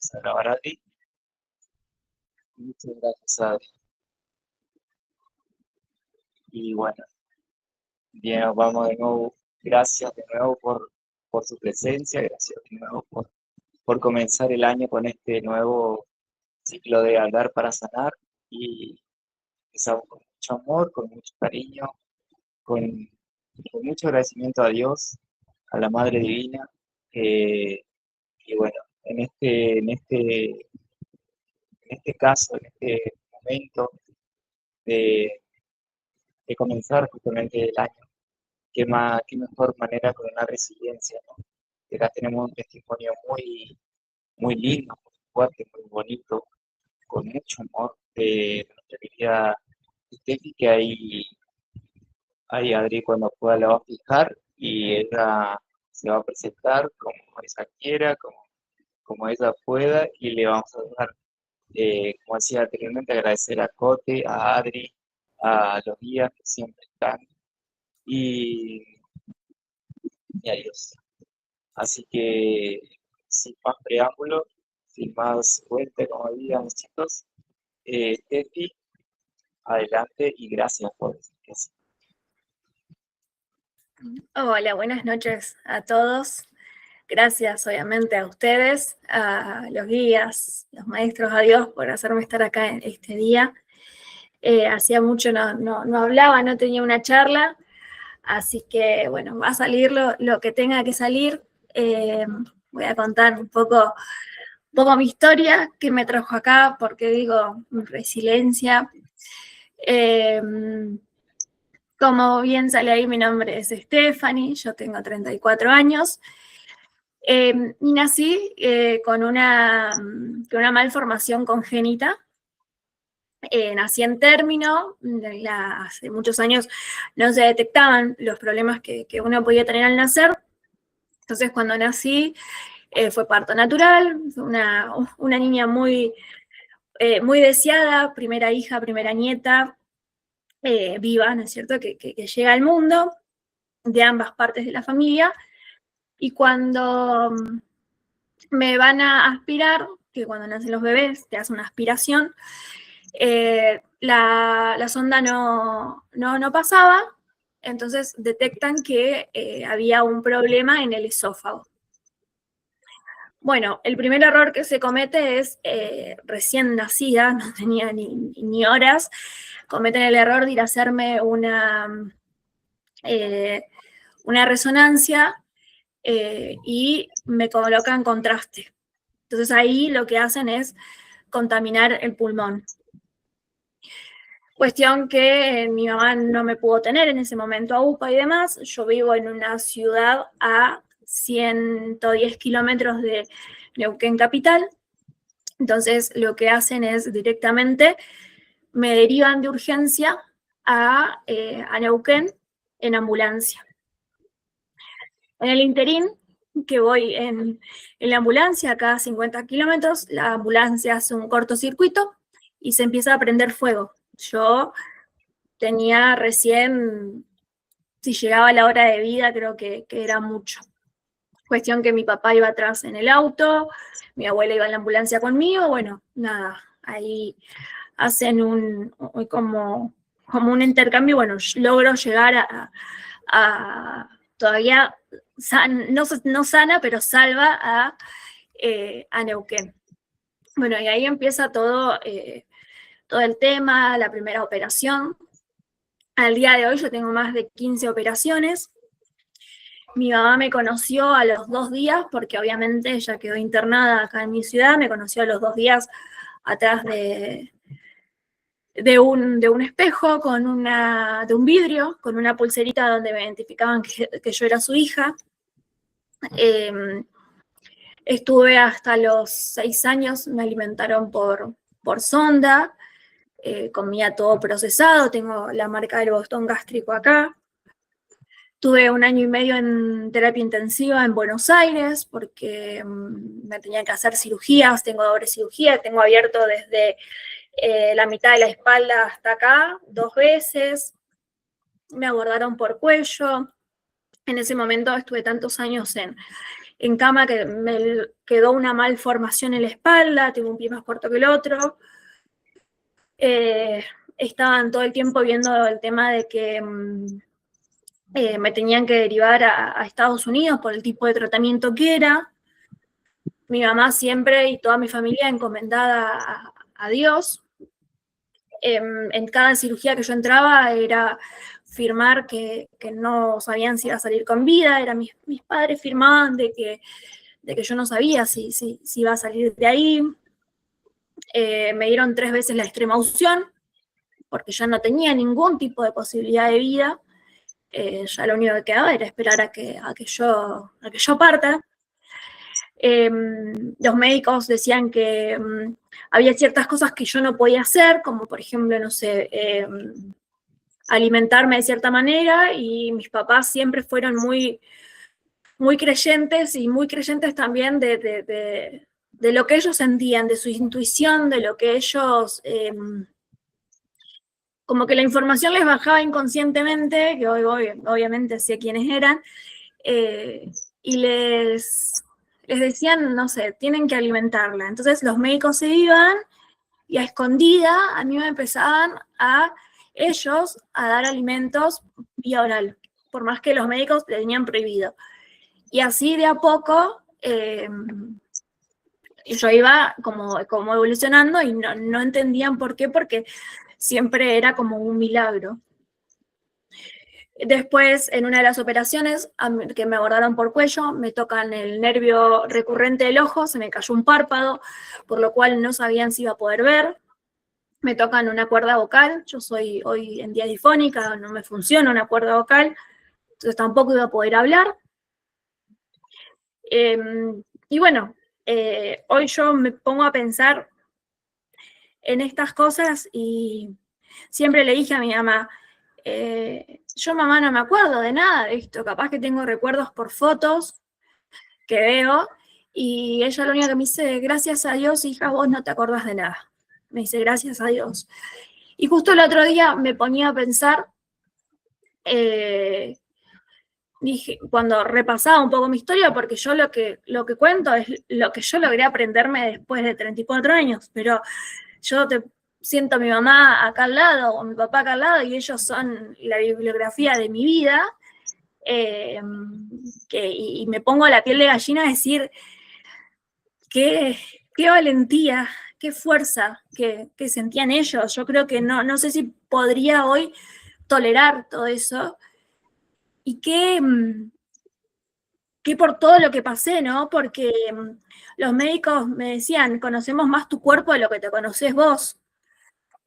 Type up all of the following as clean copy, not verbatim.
empezar a grabar, Adri. Muchas gracias, Adri. Y bueno, bien, vamos de nuevo. Gracias de nuevo por su presencia, gracias de nuevo por comenzar el año con este nuevo ciclo de Hablar para Sanar. Y empezamos con mucho amor, con mucho cariño, con, con mucho agradecimiento a Dios, a la Madre Divina. Y bueno, en este caso, en este momento de, de comenzar justamente el año, qué mejor manera con una resiliencia, ¿no? Que acá tenemos un testimonio muy, muy lindo, muy fuerte, muy bonito, con mucho amor de nuestra querida Steffi, que ahí Adri cuando pueda la va a fijar y ella se va a presentar como ella quiera, como ella pueda, y le vamos a dar, como decía anteriormente, agradecer a Cote, a Adri, a los guías que siempre están, y, y a Dios. Así que, sin más preámbulo, sin más vuelta, como digan los chicos, Steffi, adelante y gracias por decir que sí. Hola, buenas noches a todos. Gracias, obviamente, a ustedes, a los guías, los maestros, a Dios por hacerme estar acá en este día. Hacía mucho no hablaba, no tenía una charla, así que, bueno, va a salir lo que tenga que salir. Voy a contar un poco mi historia, que me trajo acá, porque digo resiliencia. Como bien sale ahí, mi nombre es Stephanie, yo tengo 34 años. Y nací con una malformación congénita. Nací en término, hace muchos años no se detectaban los problemas que uno podía tener al nacer. Entonces, cuando nací, fue parto natural, una niña muy deseada, primera hija, primera nieta, viva, ¿no es cierto?, que llega al mundo de ambas partes de la familia. Y cuando me van a aspirar, que cuando nacen los bebés te hacen una aspiración, la sonda no pasaba, entonces detectan que había un problema en el esófago. Bueno, el primer error que se comete es, recién nacida, no tenía ni horas, cometen el error de ir a hacerme una resonancia y me colocan contraste. Entonces ahí lo que hacen es contaminar el pulmón. Cuestión que mi mamá no me pudo tener en ese momento a UPA y demás. Yo vivo en una ciudad a 110 kilómetros de Neuquén capital. Entonces lo que hacen es directamente me derivan de urgencia a Neuquén en ambulancia. En el interín, que voy en la ambulancia, cada 50 kilómetros, la ambulancia hace un cortocircuito y se empieza a prender fuego. Yo tenía recién, si llegaba la hora de vida, creo que era mucho. Cuestión que mi papá iba atrás en el auto, mi abuela iba en la ambulancia conmigo, bueno, nada, ahí hacen como un intercambio, bueno, logro llegar a todavía no sana, pero salva a Neuquén. Bueno, y ahí empieza todo el tema, la primera operación. Al día de hoy yo tengo más de 15 operaciones. Mi mamá me conoció a los 2 días, porque obviamente ella quedó internada acá en mi ciudad, me conoció a los 2 días atrás de un espejo, de un vidrio, con una pulserita donde me identificaban que yo era su hija. Estuve hasta los 6 años, me alimentaron por sonda, comía todo procesado, tengo la marca del bostón gástrico acá. Tuve 1 año y medio en terapia intensiva en Buenos Aires porque me tenían que hacer cirugías, tengo doble cirugía, tengo abierto desde la mitad de la espalda hasta acá 2 veces, me abordaron por cuello. En ese momento estuve tantos años en en cama, que me quedó una malformación en la espalda, tengo un pie más corto que el otro. Estaban todo el tiempo viendo el tema de que me tenían que derivar a Estados Unidos por el tipo de tratamiento que era. Mi mamá siempre y toda mi familia encomendada a Dios. En cada cirugía que yo entraba era firmar que no sabían si iba a salir con vida. Mis padres firmaban de que yo no sabía si iba a salir de ahí. Me dieron 3 veces la extrema unción, porque ya no tenía ningún tipo de posibilidad de vida. Ya lo único que quedaba era esperar a que yo parta. Los médicos decían que había ciertas cosas que yo no podía hacer, como por ejemplo, no sé, alimentarme de cierta manera, y mis papás siempre fueron muy, muy creyentes, y muy creyentes también de lo que ellos sentían, de su intuición, de lo que ellos, como que la información les bajaba inconscientemente, que hoy obviamente sé quiénes eran, y les decían, no sé, tienen que alimentarla. Entonces los médicos se iban y a escondida a mí me empezaban ellos a dar alimentos vía oral, por más que los médicos le tenían prohibido. Y así de a poco yo iba como evolucionando, y no entendían por qué, porque siempre era como un milagro. Después, en una de las operaciones que me abordaron por cuello, me tocan el nervio recurrente del ojo, se me cayó un párpado, por lo cual no sabían si iba a poder ver. Me tocan una cuerda vocal, yo soy hoy en día difónica, no me funciona una cuerda vocal, entonces tampoco iba a poder hablar. Y bueno, hoy yo me pongo a pensar en estas cosas, y siempre le dije a mi mamá, yo, mamá, no me acuerdo de nada de esto, capaz que tengo recuerdos por fotos que veo, y ella lo único que me dice, gracias a Dios, hija, vos no te acordás de nada. Me dice, gracias a Dios. Y justo el otro día me ponía a pensar, dije, cuando repasaba un poco mi historia, porque yo lo que cuento es lo que yo logré aprenderme después de 34 años, pero yo siento a mi mamá acá al lado, o mi papá acá al lado, y ellos son la bibliografía de mi vida, y me pongo la piel de gallina a decir, qué valentía, qué fuerza que sentían ellos. Yo creo que no sé si podría hoy tolerar todo eso, y que por todo lo que pasé, ¿no? Porque los médicos me decían, conocemos más tu cuerpo de lo que te conoces vos.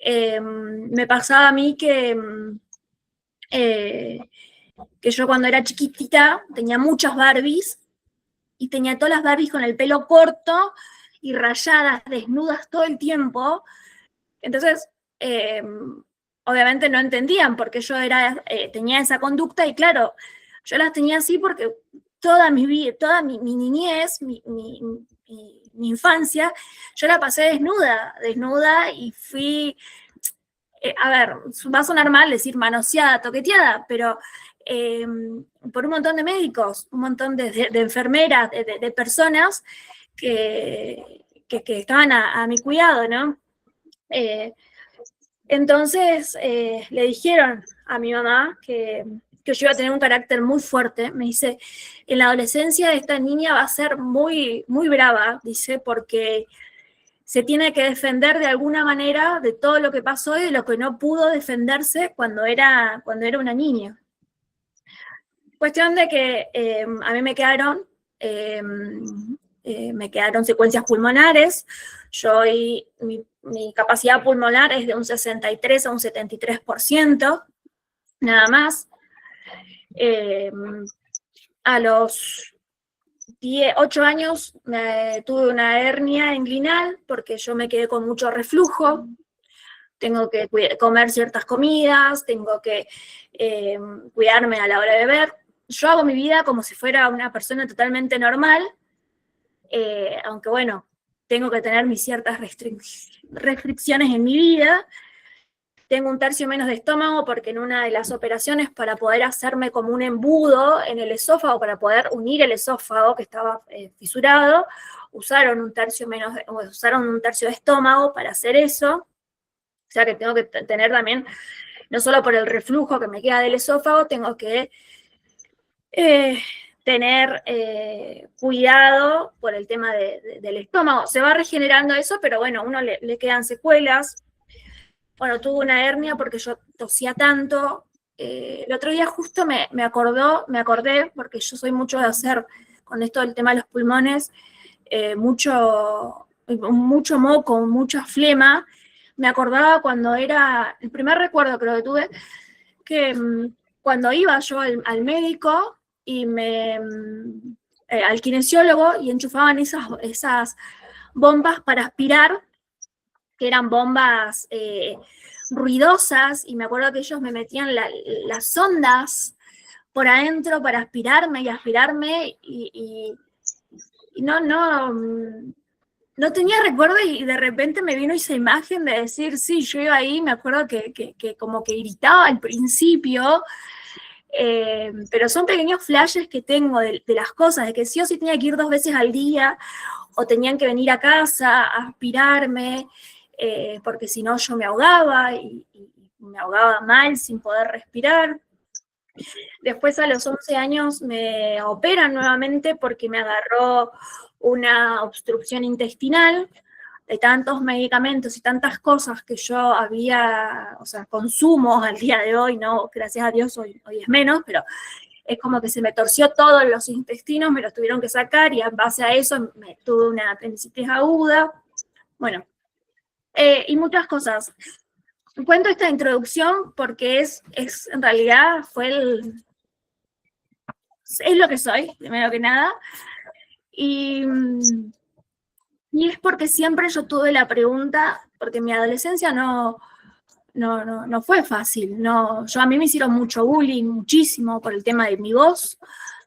Me pasaba a mí que yo cuando era chiquitita tenía muchas Barbies, y tenía todas las Barbies con el pelo corto y rayadas, desnudas todo el tiempo. Entonces, obviamente no entendían por qué yo tenía esa conducta, y claro, yo las tenía así porque toda mi niñez, mi infancia, yo la pasé desnuda, y fui, a ver, va a sonar mal decir manoseada, toqueteada, pero por un montón de médicos, un montón de enfermeras, de personas que estaban a mi cuidado, ¿no? Entonces le dijeron a mi mamá que yo iba a tener un carácter muy fuerte. Me dice, en la adolescencia esta niña va a ser muy, muy brava, dice, porque se tiene que defender de alguna manera de todo lo que pasó y de lo que no pudo defenderse cuando era una niña. Cuestión de que a mí me quedaron secuencias pulmonares. Mi capacidad pulmonar es de un 63 a un 73%, nada más. A los 8 años tuve una hernia inguinal porque yo me quedé con mucho reflujo. Tengo que comer ciertas comidas, tengo que cuidarme a la hora de beber. Yo hago mi vida como si fuera una persona totalmente normal, aunque bueno, tengo que tener mis ciertas restricciones en mi vida. tengo un tercio menos de estómago porque en una de las operaciones para poder hacerme como un embudo en el esófago, para poder unir el esófago que estaba fisurado, usaron un tercio de estómago para hacer eso. O sea que tengo que tener también, no solo por el reflujo que me queda del esófago, tengo que tener cuidado por el tema del estómago. Se va regenerando eso, pero bueno, a uno le quedan secuelas. Bueno, tuve una hernia porque yo tosía tanto. El otro día justo me acordé, porque yo soy mucho de hacer, con esto del tema de los pulmones, mucho moco, mucha flema. Me acordaba cuando era, el primer recuerdo creo que tuve, que cuando iba yo al médico y al kinesiólogo y enchufaban esas bombas para aspirar, que eran bombas ruidosas, y me acuerdo que ellos me metían las sondas por adentro para aspirarme y no tenía recuerdo, y de repente me vino esa imagen de decir, sí, yo iba ahí, me acuerdo que como que gritaba al principio, pero son pequeños flashes que tengo de las cosas, de que sí o sí tenía que ir 2 veces al día, o tenían que venir a casa a aspirarme, porque si no yo me ahogaba, y me ahogaba mal sin poder respirar. Después a los 11 años me operan nuevamente porque me agarró una obstrucción intestinal de tantos medicamentos y tantas cosas que yo había, o sea, consumo al día de hoy, no, gracias a Dios hoy es menos, pero es como que se me torció todo en los intestinos, me los tuvieron que sacar, y en base a eso me tuve una apendicitis aguda, bueno, y muchas cosas. Cuento esta introducción porque en realidad es lo que soy, primero que nada, y es porque siempre yo tuve la pregunta, porque mi adolescencia no fue fácil, a mí me hicieron mucho bullying, muchísimo, por el tema de mi voz.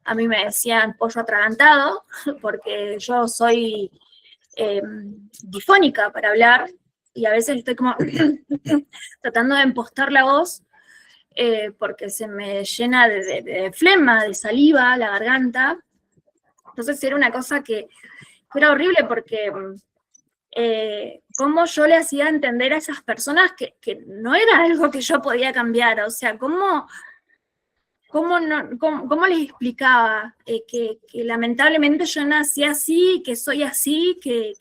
A mí me decían pollo atragantado, porque yo soy difónica para hablar, y a veces estoy como tratando de impostar la voz, porque se me llena de flema, de saliva, la garganta. Entonces era una cosa que era horrible, porque cómo yo le hacía entender a esas personas que no era algo que yo podía cambiar, o sea, cómo les explicaba que lamentablemente yo nací así, que soy así, que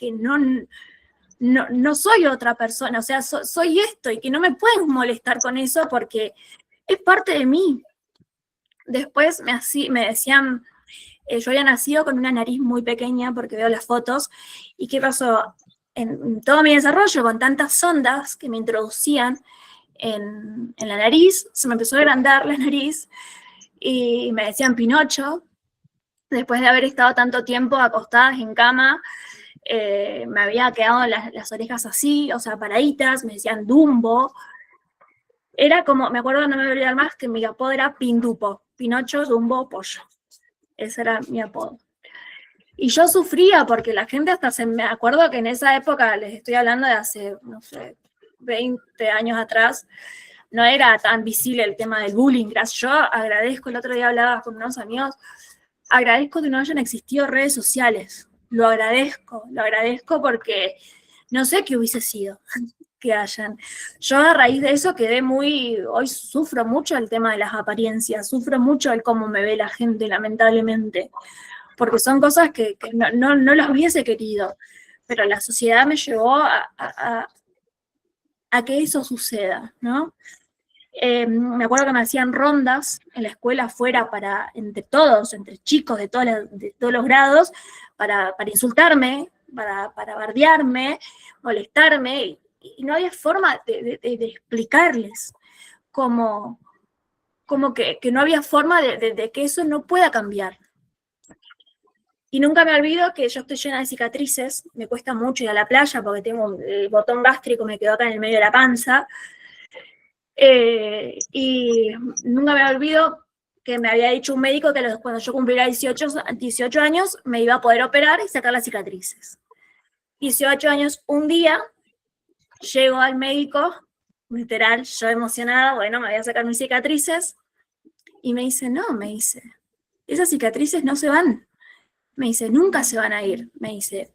no soy otra persona, o sea, soy esto, y que no me pueden molestar con eso porque es parte de mí. Después me decían, yo había nacido con una nariz muy pequeña, porque veo las fotos, y ¿qué pasó? En todo mi desarrollo, con tantas sondas que me introducían en la nariz, se me empezó a agrandar la nariz, y me decían Pinocho. Después de haber estado tanto tiempo acostadas en cama, me había quedado las orejas así, o sea, paraditas, me decían Dumbo. Era como, me acuerdo, no me voy a olvidar más, que mi apodo era Pindupo, Pinocho, Dumbo, Pollo. Ese era mi apodo. Y yo sufría porque la gente me acuerdo que en esa época, les estoy hablando de hace, no sé, 20 años atrás, no era tan visible el tema del bullying. Yo agradezco, el otro día hablaba con unos amigos, agradezco que no hayan existido redes sociales. Lo agradezco porque no sé qué hubiese sido que hayan. Yo a raíz de eso hoy sufro mucho el tema de las apariencias, sufro mucho el cómo me ve la gente, lamentablemente, porque son cosas que no las hubiese querido, pero la sociedad me llevó a que eso suceda, ¿no? Me acuerdo que me hacían rondas en la escuela afuera entre chicos de todos los grados, para insultarme, para bardearme, molestarme, y no había forma de explicarles como que no había forma de que eso no pueda cambiar. Y nunca me olvido que yo estoy llena de cicatrices, me cuesta mucho ir a la playa porque tengo el botón gástrico, me quedó acá en el medio de la panza. Y nunca me olvido que me había dicho un médico que cuando yo cumpliera 18 años me iba a poder operar y sacar las cicatrices. 18 años, un día, llego al médico literal, yo emocionada, bueno, me voy a sacar mis cicatrices. Y me dice, no, me dice, esas cicatrices no se van. Me dice, nunca se van a ir. Me dice,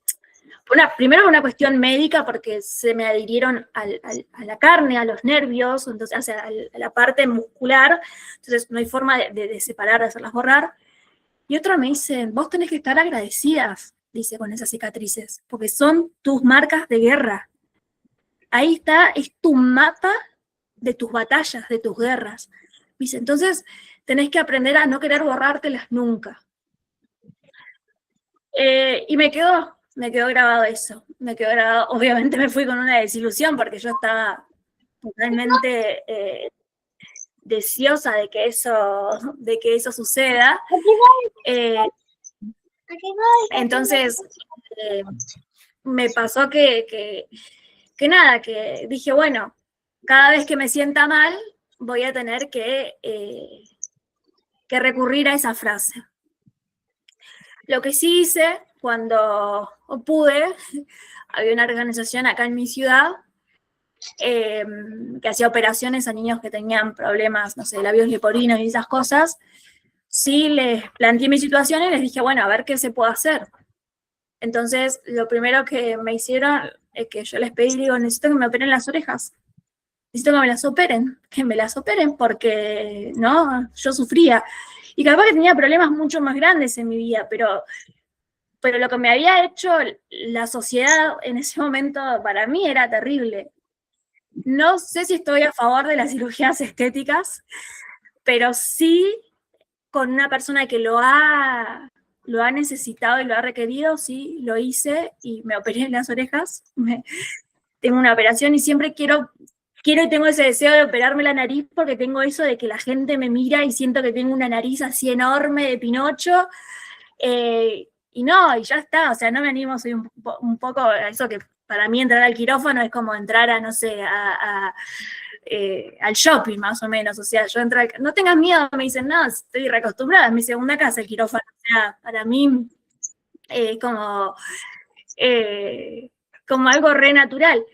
primero una cuestión médica porque se me adhirieron a la carne, a los nervios, entonces, o sea, a la parte muscular, entonces no hay forma de separar, de hacerlas borrar. Y otra me dice, vos tenés que estar agradecidas, dice, con esas cicatrices, porque son tus marcas de guerra. Ahí está, es tu mapa de tus batallas, de tus guerras. Dice, entonces tenés que aprender a no querer borrártelas nunca. Y me quedó grabado eso, me quedó grabado, obviamente me fui con una desilusión porque yo estaba totalmente deseosa de que eso suceda. Entonces, me pasó que nada, que dije, bueno, cada vez que me sienta mal, voy a tener que recurrir a esa frase. Lo que sí hice cuando pude, había una organización acá en mi ciudad que hacía operaciones a niños que tenían problemas, no sé, labios leporino y esas cosas. Sí les planteé mi situación y les dije, bueno, a ver qué se puede hacer. Entonces, lo primero que me hicieron es que yo les pedí, digo, necesito que me operen las orejas. Necesito que me las operen porque, ¿no? Yo sufría. Y capaz que tenía problemas mucho más grandes en mi vida, pero lo que me había hecho la sociedad en ese momento para mí era terrible. No sé si estoy a favor de las cirugías estéticas, pero sí con una persona que lo ha necesitado y lo ha requerido, sí, lo hice y me operé en las orejas. Tengo una operación y siempre quiero y tengo ese deseo de operarme la nariz porque tengo eso de que la gente me mira y siento que tengo una nariz así enorme de Pinocho. Y no, y ya está, o sea, no me animo, soy un poco a eso que para mí entrar al quirófano es como entrar a, no sé, al shopping más o menos, o sea, yo entro no tengas miedo, me dicen, no, estoy reacostumbrada, es mi segunda casa el quirófano, o sea, para mí como, como algo re natural,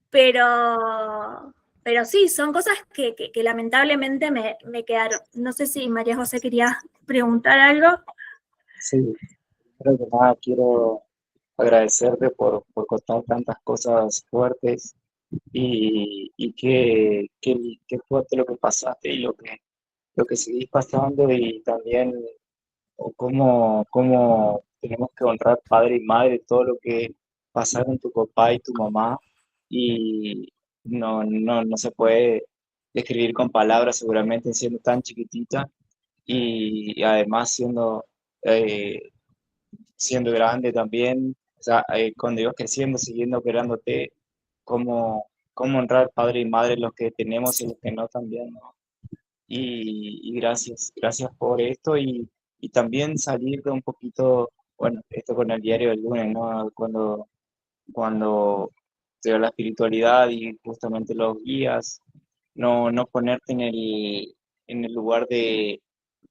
pero sí, son cosas que lamentablemente me quedaron. No sé si María José quería preguntar algo. Sí, creo que nada, quiero agradecerte por contar tantas cosas fuertes y qué fuerte lo que pasaste y lo que seguís pasando y también cómo tenemos que honrar padre y madre todo lo que pasaron tu papá y tu mamá y no se puede describir con palabras seguramente siendo tan chiquitita y además eh, siendo grande también, o sea, cuando ibas creciendo, siguiendo operándote, cómo honrar padre y madre los que tenemos y los que no también, ¿no? Y gracias por esto y también salir de un poquito, bueno, esto con el diario del lunes, ¿no? Cuando te da la espiritualidad y justamente los guías, no ponerte en el lugar de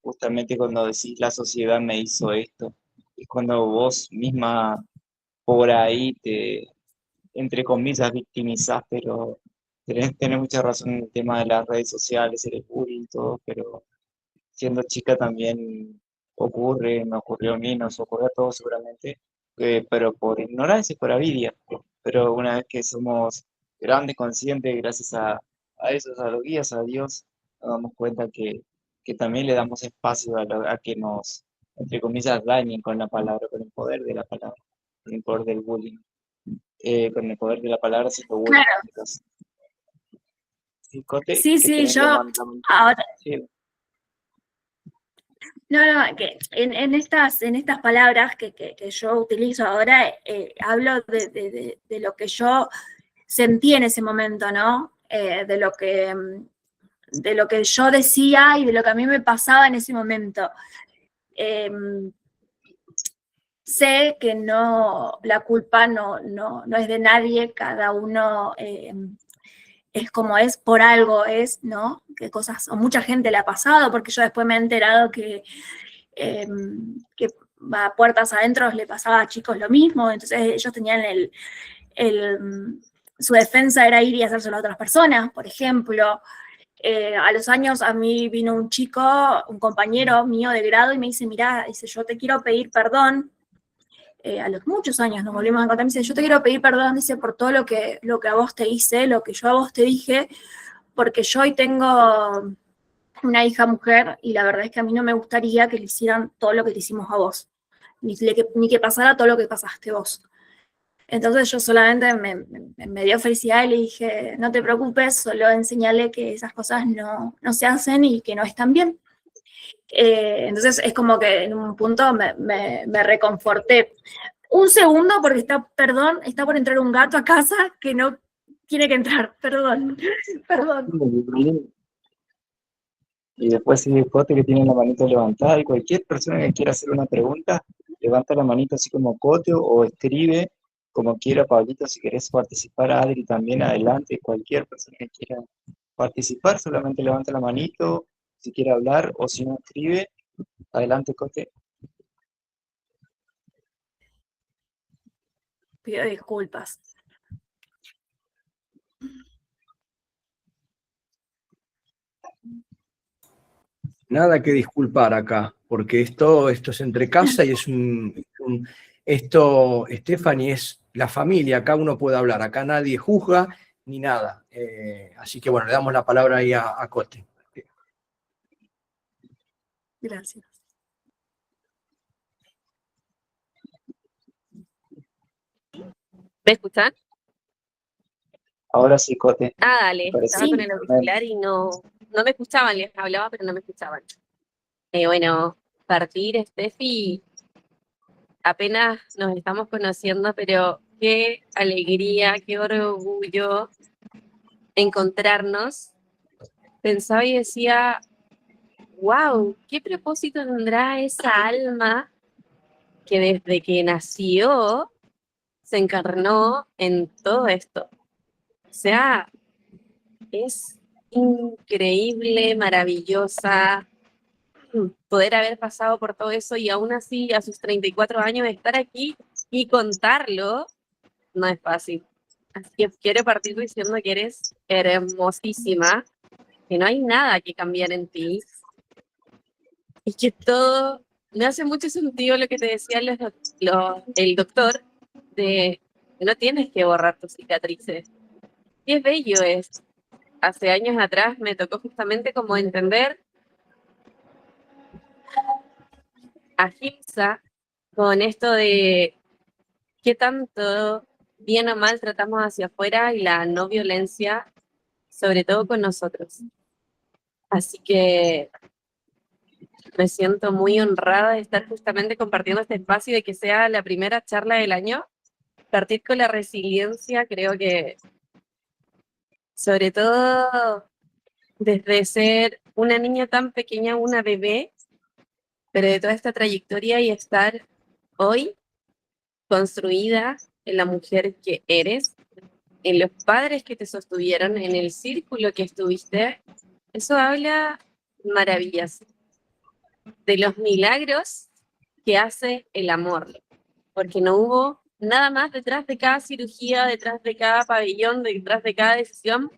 justamente cuando decís la sociedad me hizo esto, es cuando vos misma por ahí te, entre comillas, victimizás, pero tenés mucha razón en el tema de las redes sociales, el bullying y todo, pero siendo chica también ocurre, me ocurrió a mí, nos ocurre a todos seguramente, pero por ignorancia y por avidia. Pero una vez que somos grandes, conscientes, gracias a esos, a los guías, a Dios, nos damos cuenta que también le damos espacio a que nos, entre comillas, dañen con la palabra, con el poder de la palabra, con el poder del bullying, con el poder de la palabra siendo bullying. Claro. Sí, Cote, Sí, que sí, tenés yo que mandar un... ahora, Sí, no, que en estas palabras que yo utilizo ahora, hablo de lo que yo sentí en ese momento, ¿no? De lo que yo decía y de lo que a mí me pasaba en ese momento. Sé que no, la culpa no es de nadie, cada uno es como es, por algo es, ¿no? Que cosas, o mucha gente le ha pasado, porque yo después me he enterado que a puertas adentro le pasaba a chicos lo mismo, entonces ellos tenían su defensa era ir y hacérselo a otras personas, por ejemplo. A los años a mí vino un chico, un compañero mío de grado, y me dice, mirá, dice, yo te quiero pedir perdón. A los muchos años nos volvimos a encontrar, me dice, yo te quiero pedir perdón, dice, por todo lo que a vos te hice, lo que yo a vos te dije, porque yo hoy tengo una hija mujer y la verdad es que a mí no me gustaría que le hicieran todo lo que te hicimos a vos, ni que pasara todo lo que pasaste vos. Entonces yo solamente me dio felicidad y le dije, no te preocupes, solo enseñale que esas cosas no se hacen y que no están bien. Entonces es como que en un punto me reconforté. Un segundo, porque está por entrar un gato a casa que no tiene que entrar, perdón. Y después sigue Cote, que tiene la manito levantada, y cualquier persona que quiera hacer una pregunta, levanta la manito así como Cote o escribe como quiera. Pablito, si querés participar, Adri también adelante, cualquier persona que quiera participar, solamente levanta la manito, si quiere hablar o si no escribe, adelante Cote. Pido disculpas. Nada que disculpar acá, porque esto es entre casa y es esto, Stephanie, es la familia, acá uno puede hablar, acá nadie juzga ni nada. Así que bueno, le damos la palabra ahí a Cote. Gracias. ¿Me escuchan? Ahora sí, Cote. Dale, estaba Sí. con el auricular y no me escuchaban, les hablaba, pero no me escuchaban. Bueno, partir, Steffi, apenas nos estamos conociendo, pero qué alegría, qué orgullo encontrarnos. Pensaba y decía, wow, ¿qué propósito tendrá esa alma que desde que nació se encarnó en todo esto? O sea, es increíble, maravillosa, poder haber pasado por todo eso y aún así a sus 34 años estar aquí y contarlo no es fácil. Así que quiero partir diciendo que eres hermosísima, que no hay nada que cambiar en ti y que todo, me hace mucho sentido lo que te decía el doctor, de que no tienes que borrar tus cicatrices. Y es bello es. Hace años atrás me tocó justamente como entender a Gipsa con esto de qué tanto bien o mal tratamos hacia afuera y la no violencia, sobre todo con nosotros. Así que me siento muy honrada de estar justamente compartiendo este espacio y de que sea la primera charla del año. Partir con la resiliencia, creo que sobre todo desde ser una niña tan pequeña, una bebé, pero de toda esta trayectoria y estar hoy construida en la mujer que eres, en los padres que te sostuvieron, en el círculo que estuviste, eso habla maravillas de los milagros que hace el amor, porque no hubo nada más detrás de cada cirugía, detrás de cada pabellón, detrás de cada decisión,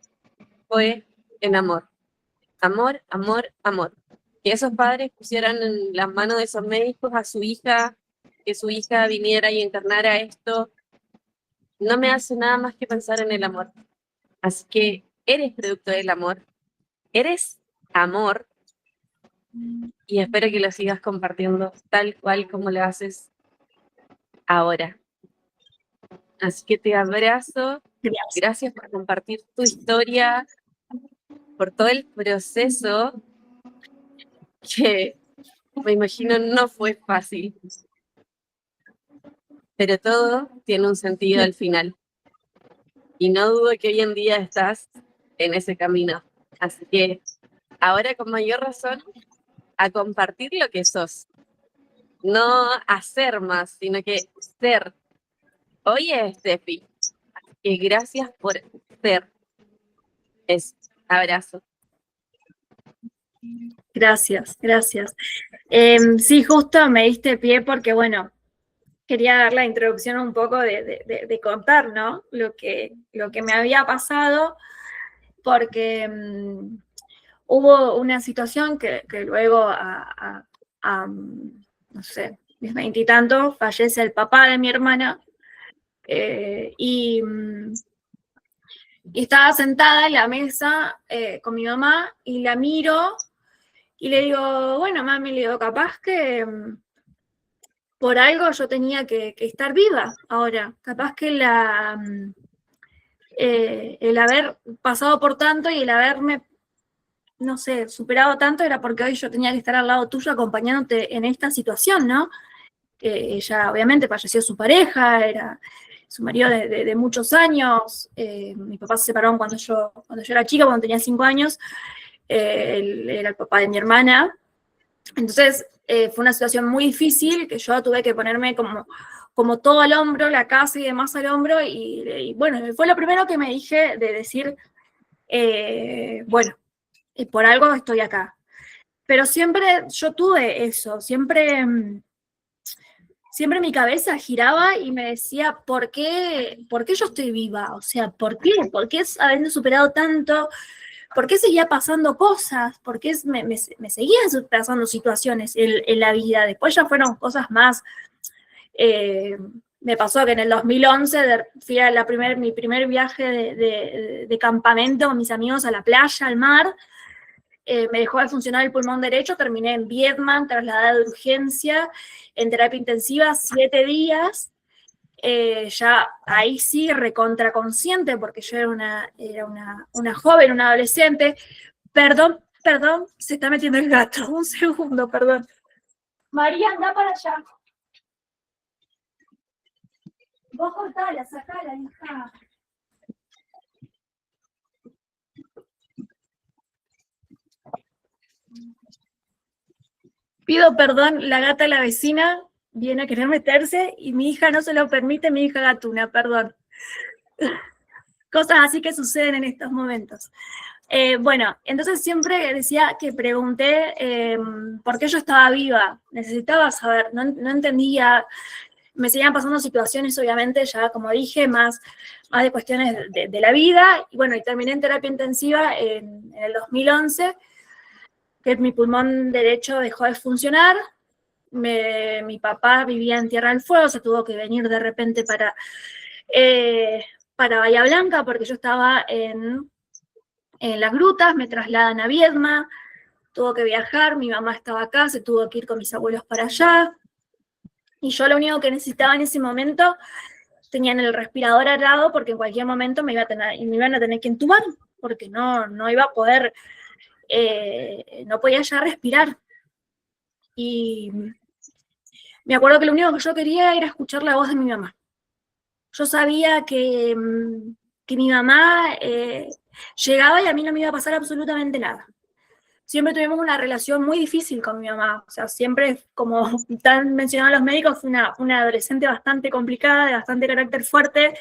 fue el amor. Amor, amor, amor. Que esos padres pusieran en las manos de esos médicos a su hija, que su hija viniera y encarnara esto, no me hace nada más que pensar en el amor. Así que eres producto del amor, eres amor, y espero que lo sigas compartiendo tal cual como lo haces ahora. Así que te abrazo, gracias por compartir tu historia, por todo el proceso que me imagino no fue fácil, pero todo tiene un sentido al final. Y no dudo que hoy en día estás en ese camino. Así que ahora con mayor razón a compartir lo que sos. No hacer más, sino que ser. Oye, Steffi, que gracias por ser. Abrazo. Gracias. Sí, justo me diste pie porque, bueno, quería dar la introducción un poco de contar, ¿no? Lo que me había pasado, porque hubo una situación que luego no sé, mis 20 y tantos, fallece el papá de mi hermana, y estaba sentada en la mesa con mi mamá y la miro y le digo, bueno, mami, le digo, capaz que por algo yo tenía que estar viva ahora, capaz que el haber pasado por tanto y el haberme, no sé, superado tanto era porque hoy yo tenía que estar al lado tuyo acompañándote en esta situación, ¿no? Ella obviamente falleció su pareja, era su marido de muchos años, mis papás se separaron cuando yo era chica, cuando tenía 5 años, él era el papá de mi hermana, entonces fue una situación muy difícil que yo tuve que ponerme como todo al hombro, la casa y demás al hombro, y bueno, fue lo primero que me dije de decir, bueno, por algo estoy acá. Pero siempre yo tuve eso, siempre mi cabeza giraba y me decía, ¿por qué yo estoy viva? O sea, ¿por qué? ¿Por qué habiendo superado tanto? ¿Por qué seguía pasando cosas? ¿Por qué me seguían pasando situaciones en la vida? Después ya fueron cosas más. Me pasó que en el 2011 fui a mi primer viaje de campamento con mis amigos a la playa, al mar. Me dejó de funcionar el pulmón derecho, terminé en Vietnam, trasladada de urgencia, en terapia intensiva, 7 días. Ya ahí sí recontraconsciente, porque yo era una joven, una adolescente. Perdón, se está metiendo el gato. Un segundo, perdón. María, anda para allá. Vos cortala, sacala, hija. Pido perdón, la gata de la vecina viene a querer meterse y mi hija no se lo permite, mi hija gatuna, perdón. Cosas así que suceden en estos momentos. Bueno, entonces siempre decía que pregunté por qué yo estaba viva. Necesitaba saber, no entendía. Me seguían pasando situaciones, obviamente, ya como dije, más de cuestiones de la vida. Y bueno, y terminé en terapia intensiva en el 2011, que mi pulmón derecho dejó de funcionar. Mi papá vivía en Tierra del Fuego, se tuvo que venir de repente para Bahía Blanca, porque yo estaba en las grutas, me trasladan a Viedma, tuvo que viajar, mi mamá estaba acá, se tuvo que ir con mis abuelos para allá, y yo lo único que necesitaba en ese momento, tenían el respirador al lado, porque en cualquier momento me iban a tener que entubar, porque no iba a poder, no podía ya respirar. Y me acuerdo que lo único que yo quería era escuchar la voz de mi mamá. Yo sabía que mi mamá llegaba y a mí no me iba a pasar absolutamente nada. Siempre tuvimos una relación muy difícil con mi mamá. O sea, siempre, como están mencionando los médicos, fue una adolescente bastante complicada, de bastante carácter fuerte,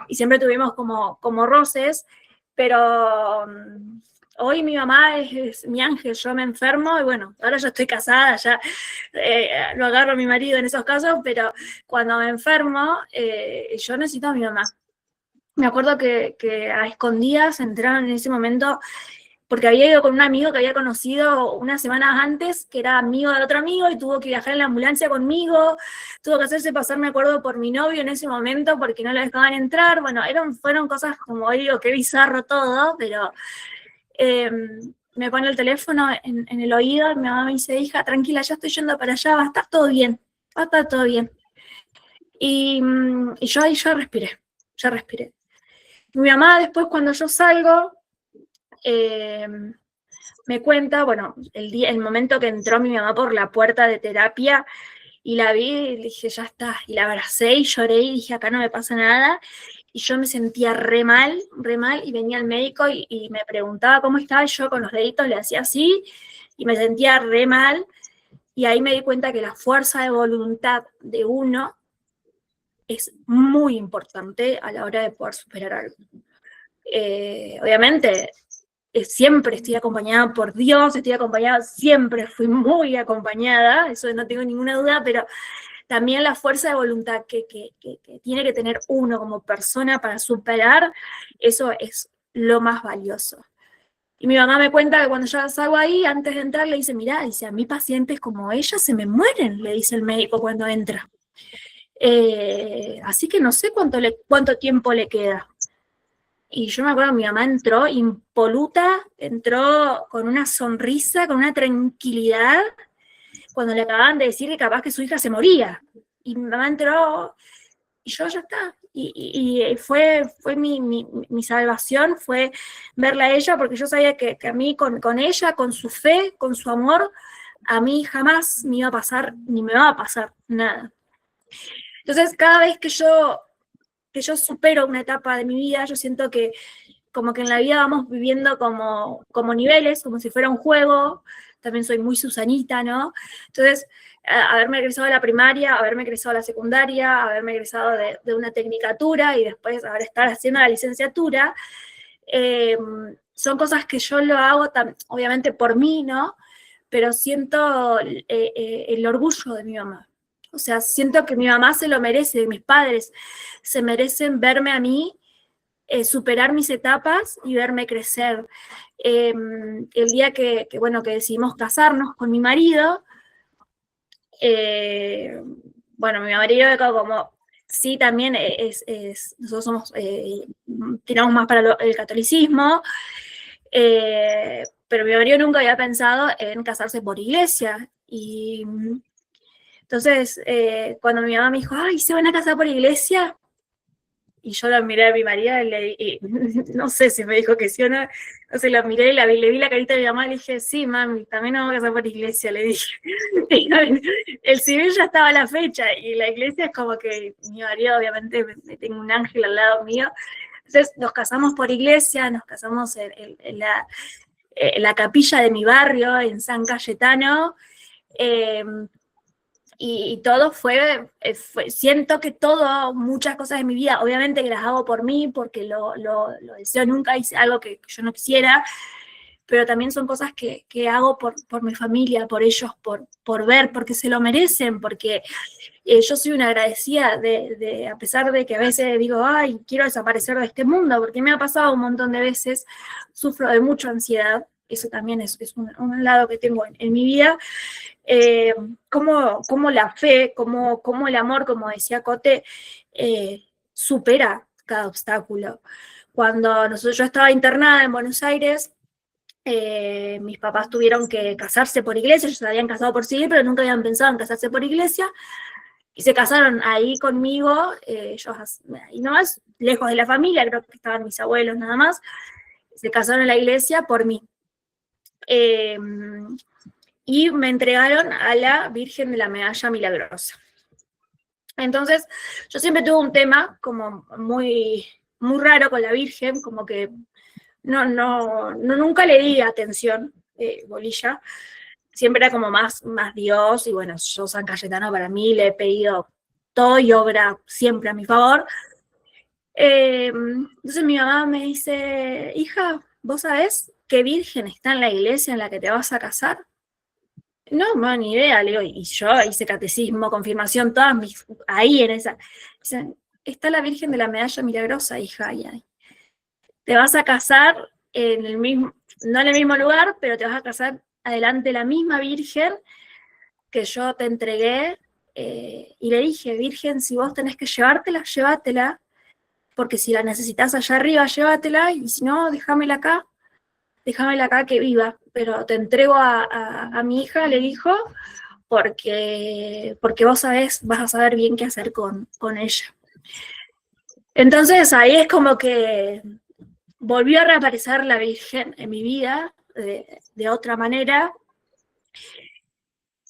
y siempre tuvimos como roces, pero hoy mi mamá es mi ángel. Yo me enfermo y bueno, ahora ya estoy casada, ya lo agarro a mi marido en esos casos, pero cuando me enfermo, yo necesito a mi mamá. Me acuerdo que a escondidas entraron en ese momento, porque había ido con un amigo que había conocido unas semanas antes, que era amigo de otro amigo, y tuvo que viajar en la ambulancia conmigo, tuvo que hacerse pasar, me acuerdo, por mi novio en ese momento, porque no lo dejaban entrar. Bueno, fueron cosas, como digo, qué bizarro todo, pero me pone el teléfono en el oído, y mi mamá me dice, hija, tranquila, ya estoy yendo para allá, va a estar todo bien, va a estar todo bien. Y yo ahí ya respiré. Mi mamá después, cuando yo salgo, me cuenta, bueno, el momento que entró mi mamá por la puerta de terapia y la vi y dije, ya está, y la abracé y lloré y dije, acá no me pasa nada, y yo me sentía re mal, y venía el médico y me preguntaba cómo estaba, y yo con los deditos le hacía así, y me sentía re mal, y ahí me di cuenta que la fuerza de voluntad de uno es muy importante a la hora de poder superar algo. Obviamente, siempre estoy acompañada por Dios, siempre fui muy acompañada, eso no tengo ninguna duda, pero también la fuerza de voluntad que tiene que tener uno como persona para superar, eso es lo más valioso. Y mi mamá me cuenta que cuando yo salgo ahí, antes de entrar, le dice, mirá, dice, a mí pacientes como ella se me mueren, le dice el médico cuando entra. Así que no sé cuánto tiempo le queda. Y yo me acuerdo que mi mamá entró impoluta, entró con una sonrisa, con una tranquilidad, cuando le acababan de decir que capaz que su hija se moría. Y mi mamá entró, y yo ya está. Y fue mi salvación, fue verla a ella, porque yo sabía que a mí con ella, con su fe, con su amor, a mí jamás me iba a pasar, ni me va a pasar nada. Entonces, cada vez que yo supero una etapa de mi vida, yo siento que como que en la vida vamos viviendo como niveles, como si fuera un juego. También soy muy Susanita, ¿no? Entonces, haberme egresado de la primaria, haberme egresado de la secundaria, haberme egresado de una tecnicatura y después ahora estar haciendo la licenciatura, son cosas que yo lo hago obviamente por mí, ¿no? Pero siento el orgullo de mi mamá. O sea, siento que mi mamá se lo merece, mis padres se merecen verme a mí superar mis etapas y verme crecer. El día que decidimos casarnos con mi marido, bueno, mi marido como, sí, también nosotros somos, tiramos más para el catolicismo, pero mi marido nunca había pensado en casarse por iglesia. Y entonces, cuando mi mamá me dijo, ay, ¿se van a casar por iglesia? Y yo lo miré a mi marido y no sé si me dijo que sí o no, entonces lo miré y le vi la carita de mi mamá y le dije, sí, mami, también nos vamos a casar por iglesia, le dije. El civil ya estaba a la fecha y la iglesia es como que mi marido obviamente me tengo un ángel al lado mío. Entonces nos casamos por iglesia, nos casamos en la capilla de mi barrio, en San Cayetano, y todo fue, siento que muchas cosas de mi vida, obviamente que las hago por mí, porque lo deseo, nunca hice algo que yo no quisiera, pero también son cosas que hago por mi familia, por ellos, por ver, porque se lo merecen, porque yo soy una agradecida a pesar de que a veces digo, ay, quiero desaparecer de este mundo, porque me ha pasado un montón de veces, sufro de mucha ansiedad, eso también es un lado que tengo en mi vida. Cómo la fe, cómo el amor, como decía Cote, supera cada obstáculo. Cuando yo estaba internada en Buenos Aires, mis papás tuvieron que casarse por iglesia, ellos se habían casado por civil, pero nunca habían pensado en casarse por iglesia, y se casaron ahí conmigo, ellos ahí nomás, lejos de la familia, creo que estaban mis abuelos nada más, se casaron en la iglesia por mí. Y me entregaron a la Virgen de la Medalla Milagrosa. Entonces, yo siempre tuve un tema como muy, muy raro con la Virgen, como que nunca le di atención, bolilla. Siempre era como más Dios, y bueno, yo San Cayetano para mí le he pedido todo y obra siempre a mi favor. Entonces mi mamá me dice, hija, ¿vos sabés qué virgen está en la iglesia en la que te vas a casar? No, ni idea, le digo, y yo hice catecismo, confirmación, ahí en esa. Dicen, está la Virgen de la Medalla Milagrosa, hija, y te vas a casar no en el mismo lugar, pero te vas a casar adelante de la misma Virgen que yo te entregué, y le dije, Virgen, si vos tenés que llevártela, llévatela, porque si la necesitas allá arriba, llévatela, y si no, déjamela acá que viva, pero te entrego a mi hija, le dijo, porque vos vas a saber bien qué hacer con ella. Entonces ahí es como que volvió a reaparecer la Virgen en mi vida de otra manera,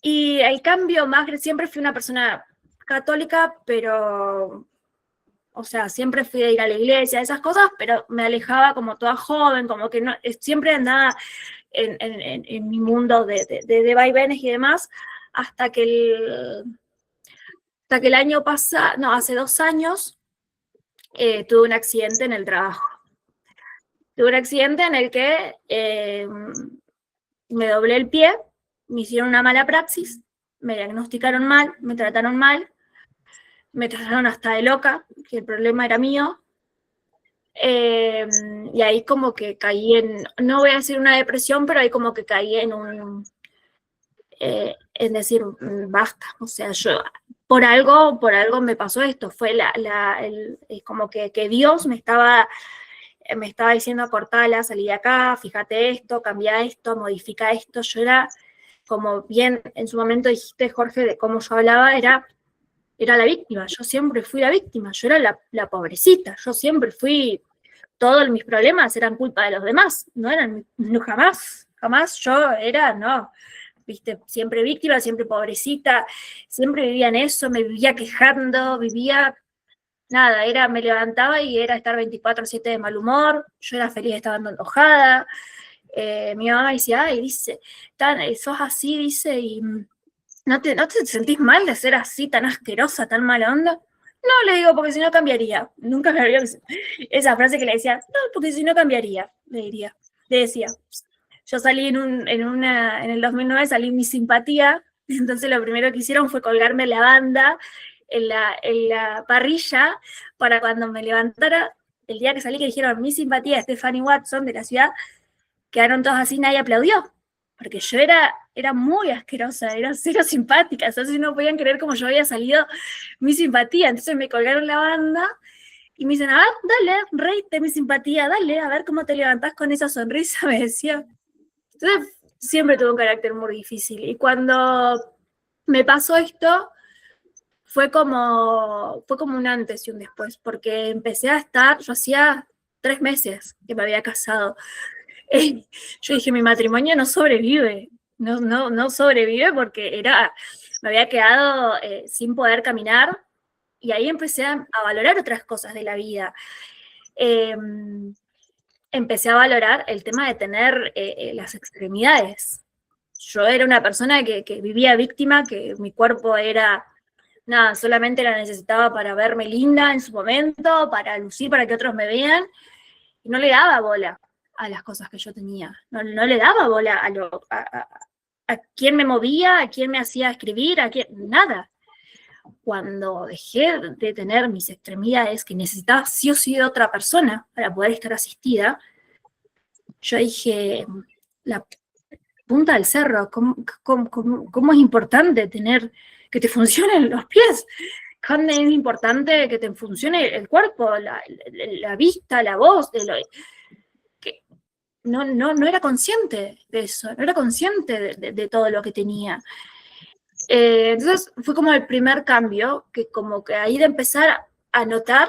y el cambio más, siempre fui una persona católica, pero, o sea, siempre fui a ir a la iglesia, esas cosas, pero me alejaba como toda joven, como que no, siempre andaba en mi mundo de vaivenes y demás, hasta que el año pasado, no, hace 2 años, tuve un accidente en el trabajo. Tuve un accidente en el que me doblé el pie, me hicieron una mala praxis, me diagnosticaron mal, me trataron hasta de loca, que el problema era mío. Y ahí como que caí no voy a decir una depresión, pero ahí como que caí en decir, basta, o sea, yo por algo me pasó esto, fue como que Dios me estaba diciendo, cortala, salí de acá, fíjate esto, cambia esto, modifica esto. Yo era, como bien en su momento dijiste, Jorge, de cómo yo hablaba, era la víctima. Yo siempre fui la víctima, yo era la pobrecita, yo siempre fui, todos mis problemas eran culpa de los demás, no eran, no, jamás yo era, no, viste, siempre víctima, siempre pobrecita, siempre vivía en eso, me vivía quejando, nada, me levantaba y era estar 24/7 de mal humor, yo era feliz estando enojada. Mi mamá decía, ay, dice, sos así, dice, y ¿no te sentís mal de ser así, tan asquerosa, tan mala onda? No, le digo, porque si no cambiaría. Nunca me había esa frase que le decía, no, porque si no cambiaría, le decía. Yo salí en el 2009 salí en Mi Simpatía, entonces lo primero que hicieron fue colgarme la banda en la parrilla para cuando me levantara, el día que salí que dijeron Mi Simpatía, Stephanie Watson de la ciudad, quedaron todos así, nadie aplaudió, porque yo era muy asquerosa, era cero simpática, entonces no podían creer cómo yo había salido Mi Simpatía, entonces me colgaron la banda y me dicen, a ver, dale, reíte Mi Simpatía, dale, a ver cómo te levantás con esa sonrisa, me decía. Entonces siempre tuve un carácter muy difícil, y cuando me pasó esto, fue como un antes y un después, porque empecé a estar, yo hacía 3 meses que me había casado. Yo dije, mi matrimonio no sobrevive, no sobrevive porque me había quedado sin poder caminar, y ahí empecé a valorar otras cosas de la vida. Empecé a valorar el tema de tener las extremidades. Yo era una persona que vivía víctima, que mi cuerpo era, nada, solamente la necesitaba para verme linda en su momento, para lucir, para que otros me vean, y no le daba bola a las cosas que yo tenía, no le daba bola a quién me movía, a quién me hacía escribir, nada. Cuando dejé de tener mis extremidades, que necesitaba sí o sí de otra persona para poder estar asistida, yo dije, la punta del cerro, ¿cómo es importante que te funcionen los pies? ¿Cómo es importante que te funcione el cuerpo, la vista, la voz? No era consciente de eso, no era consciente de todo lo que tenía. Entonces fue como el primer cambio, que como que ahí de empezar a notar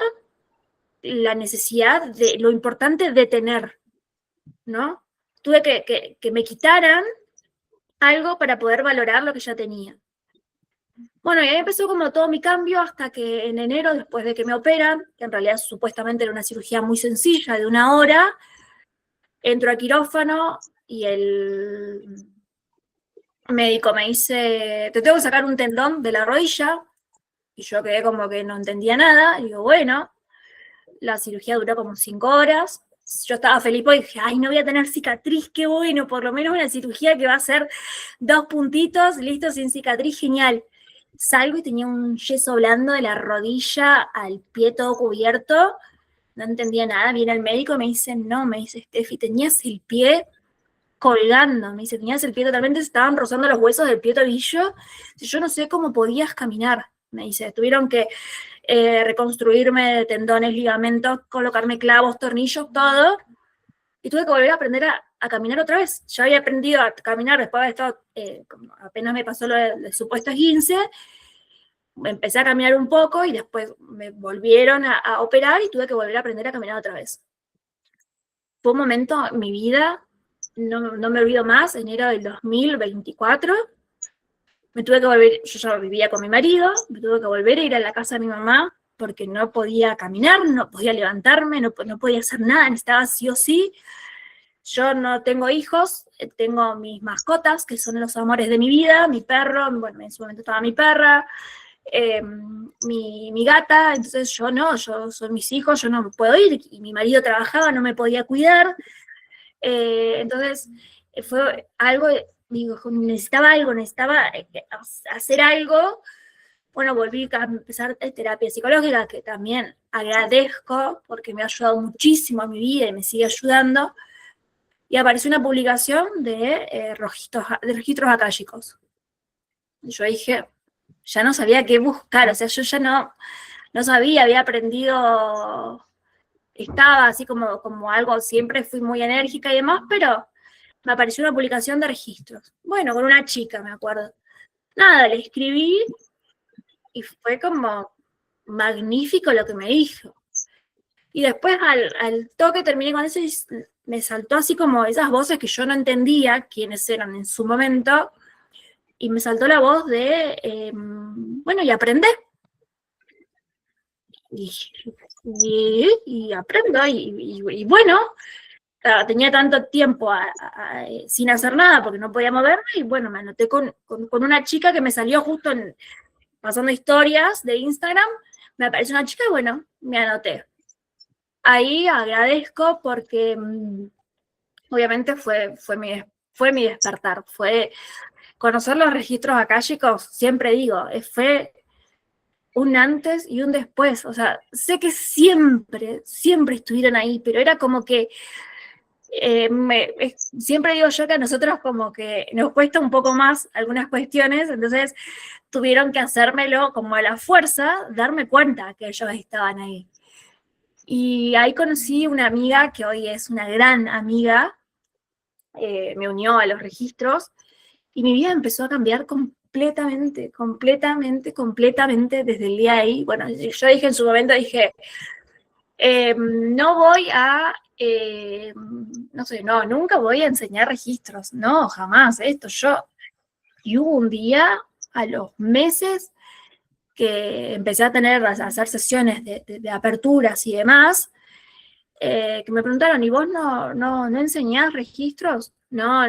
la necesidad de lo importante de tener, ¿no? Tuve que me quitaran algo para poder valorar lo que ya tenía. Bueno, y ahí empezó como todo mi cambio, hasta que en enero, después de que me operan, que en realidad supuestamente era una cirugía muy sencilla, de 1 hora, entro al quirófano y el médico me dice, te tengo que sacar un tendón de la rodilla, y yo quedé como que no entendía nada, y digo, bueno, la cirugía duró como 5 horas, yo estaba feliz porque dije, ay, no voy a tener cicatriz, qué bueno, por lo menos una cirugía que va a ser 2 puntitos, listo, sin cicatriz, genial. Salgo y tenía un yeso blando de la rodilla al pie todo cubierto, no entendía nada, viene el médico y me dice, no, me dice, Steffi, tenías el pie colgando, me dice, tenías el pie totalmente, se estaban rozando los huesos del pie tobillo, yo no sé cómo podías caminar, me dice, tuvieron que reconstruirme tendones, ligamentos, colocarme clavos, tornillos, todo, y tuve que volver a aprender a caminar otra vez. Ya había aprendido a caminar después de esto, apenas me pasó lo del supuesto esguince, empecé a caminar un poco y después me volvieron a operar y tuve que volver a aprender a caminar otra vez. Fue un momento en mi vida, no me olvido más, enero del 2024, me tuve que volver, yo ya vivía con mi marido, me tuve que volver a ir a la casa de mi mamá porque no podía caminar, no podía levantarme, no podía hacer nada, necesitaba sí o sí. Yo no tengo hijos, tengo mis mascotas, que son los amores de mi vida, mi perro, bueno, en su momento estaba mi perra, mi gata, entonces yo son mis hijos, yo no puedo ir, y mi marido trabajaba, no me podía cuidar, entonces fue algo digo, necesitaba algo, necesitaba hacer algo. Bueno, volví a empezar terapia psicológica, que también agradezco porque me ha ayudado muchísimo a mi vida y me sigue ayudando. Y apareció una publicación de registros akáshicos. Y yo dije, ya no sabía qué buscar, o sea, yo ya no sabía, había aprendido, estaba así como algo, siempre fui muy enérgica y demás, pero me apareció una publicación de registros. Bueno, con una chica, me acuerdo. Nada, le escribí y fue como magnífico lo que me dijo. Y después al toque terminé con eso y me saltó así como esas voces que yo no entendía quiénes eran en su momento, y me saltó la voz de, bueno, y aprendé. Y aprendo, y bueno, tenía tanto tiempo sin hacer nada porque no podía moverme, y bueno, me anoté con una chica que me salió justo pasando historias de Instagram, me apareció una chica y bueno, me anoté. Ahí agradezco porque obviamente fue mi despertar, fue conocer los registros akáshicos, siempre digo, fue un antes y un después, o sea, sé que siempre estuvieron ahí, pero era como que siempre digo yo que a nosotros como que nos cuesta un poco más algunas cuestiones, entonces tuvieron que hacérmelo como a la fuerza, darme cuenta que ellos estaban ahí. Y ahí conocí una amiga que hoy es una gran amiga, me unió a los registros, y mi vida empezó a cambiar completamente desde el día de ahí. Bueno, yo dije en su momento, no voy a, no sé, nunca voy a enseñar registros, no, jamás, y hubo un día, a los meses, que empecé a hacer sesiones de aperturas y demás, que me preguntaron, ¿y vos no enseñás registros? No.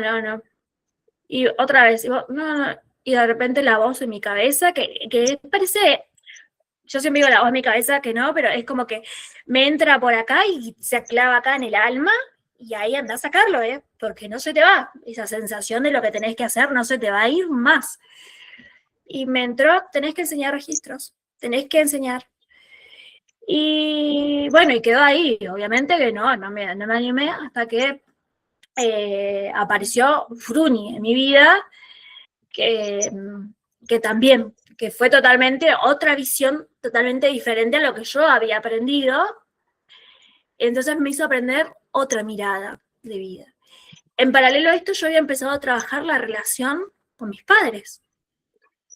Y otra vez, no. Y de repente la voz en mi cabeza, que parece, yo siempre digo la voz en mi cabeza que no, pero es como que me entra por acá y se clava acá en el alma, y ahí anda a sacarlo, porque no se te va. Esa sensación de lo que tenés que hacer no se te va a ir más. Y me entró, tenés que enseñar registros, tenés que enseñar. Y bueno, y quedó ahí, obviamente que no me animé hasta que apareció Fruni en mi vida, que también, que fue totalmente otra visión, totalmente diferente a lo que yo había aprendido. Entonces me hizo aprender otra mirada de vida. En paralelo a esto, yo había empezado a trabajar la relación con mis padres,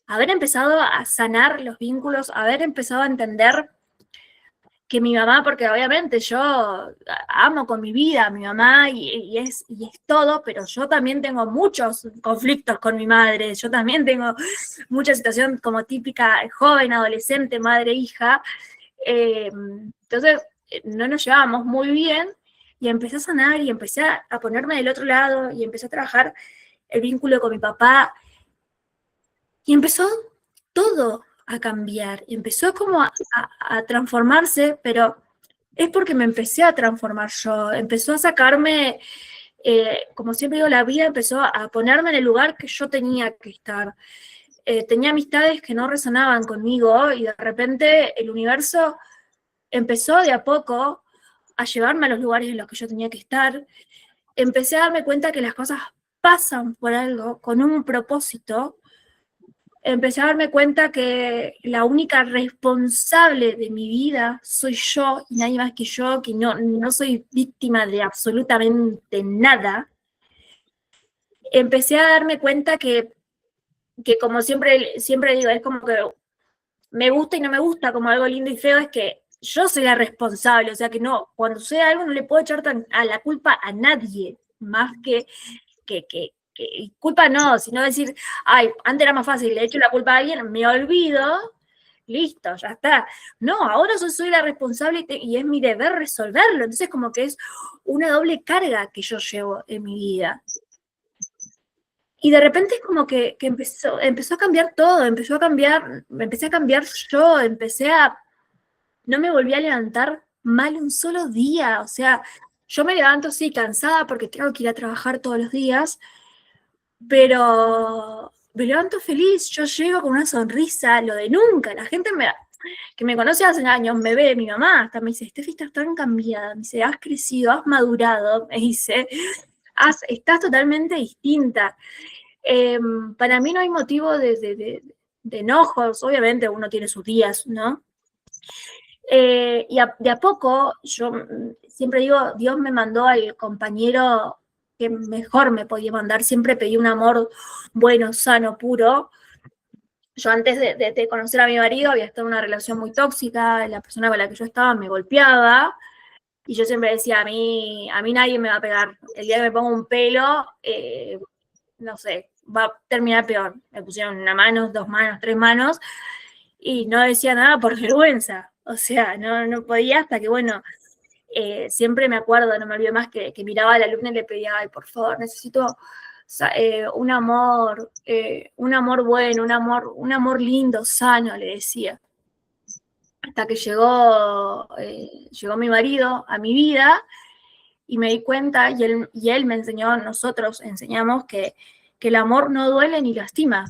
haber empezado a sanar los vínculos, haber empezado a entender que mi mamá, porque obviamente yo amo con mi vida a mi mamá y es todo, pero yo también tengo muchos conflictos con mi madre, yo también tengo mucha situación como típica joven, adolescente, madre, hija, entonces no nos llevábamos muy bien, y empecé a sanar y empecé a ponerme del otro lado y empecé a trabajar el vínculo con mi papá, y empezó todo a cambiar, y empezó como a transformarse, pero es porque me empecé a transformar yo, empezó a sacarme, como siempre digo, la vida empezó a ponerme en el lugar que yo tenía que estar. Tenía amistades que no resonaban conmigo, y de repente el universo empezó de a poco a llevarme a los lugares en los que yo tenía que estar. Empecé a darme cuenta que las cosas pasan por algo, con un propósito. Empecé a darme cuenta que la única responsable de mi vida soy yo y nadie más que yo, que no soy víctima de absolutamente nada. Empecé a darme cuenta que como siempre digo, es como que me gusta y no me gusta, como algo lindo y feo, es que yo soy la responsable, o sea que no, cuando sucede algo no le puedo echar a la culpa a nadie, más que culpa no, sino decir, ay, antes era más fácil, le echo la culpa a alguien, me olvido, listo, ya está. No, ahora soy la responsable y es mi deber resolverlo, entonces como que es una doble carga que yo llevo en mi vida. Y de repente es como que empezó a cambiar todo, empecé a cambiar yo, no me volví a levantar mal un solo día, o sea, yo me levanto sí cansada porque tengo que ir a trabajar todos los días, pero me levanto feliz, yo llego con una sonrisa, lo de nunca, la gente que me conoce hace años, me ve, mi mamá hasta me dice, Steffi, estás tan cambiada, me dice, has crecido, has madurado, me dice, estás totalmente distinta. Para mí no hay motivo de enojos, obviamente uno tiene sus días, ¿no? Y de a poco, yo siempre digo, Dios me mandó al compañero que mejor me podía mandar, siempre pedí un amor bueno, sano, puro. Yo antes de conocer a mi marido había estado en una relación muy tóxica, la persona con la que yo estaba me golpeaba, y yo siempre decía, a mí nadie me va a pegar, el día que me pongo un pelo, no sé, va a terminar peor. Me pusieron una mano, 2 manos, 3 manos, y no decía nada por vergüenza, o sea, no podía hasta que, bueno, siempre me acuerdo, no me olvido más, que miraba a la alumna y le pedía, ay, por favor, necesito un amor bueno, un amor lindo, sano, le decía. Hasta que llegó mi marido a mi vida y me di cuenta, y él me enseñó, nosotros enseñamos que el amor no duele ni lastima.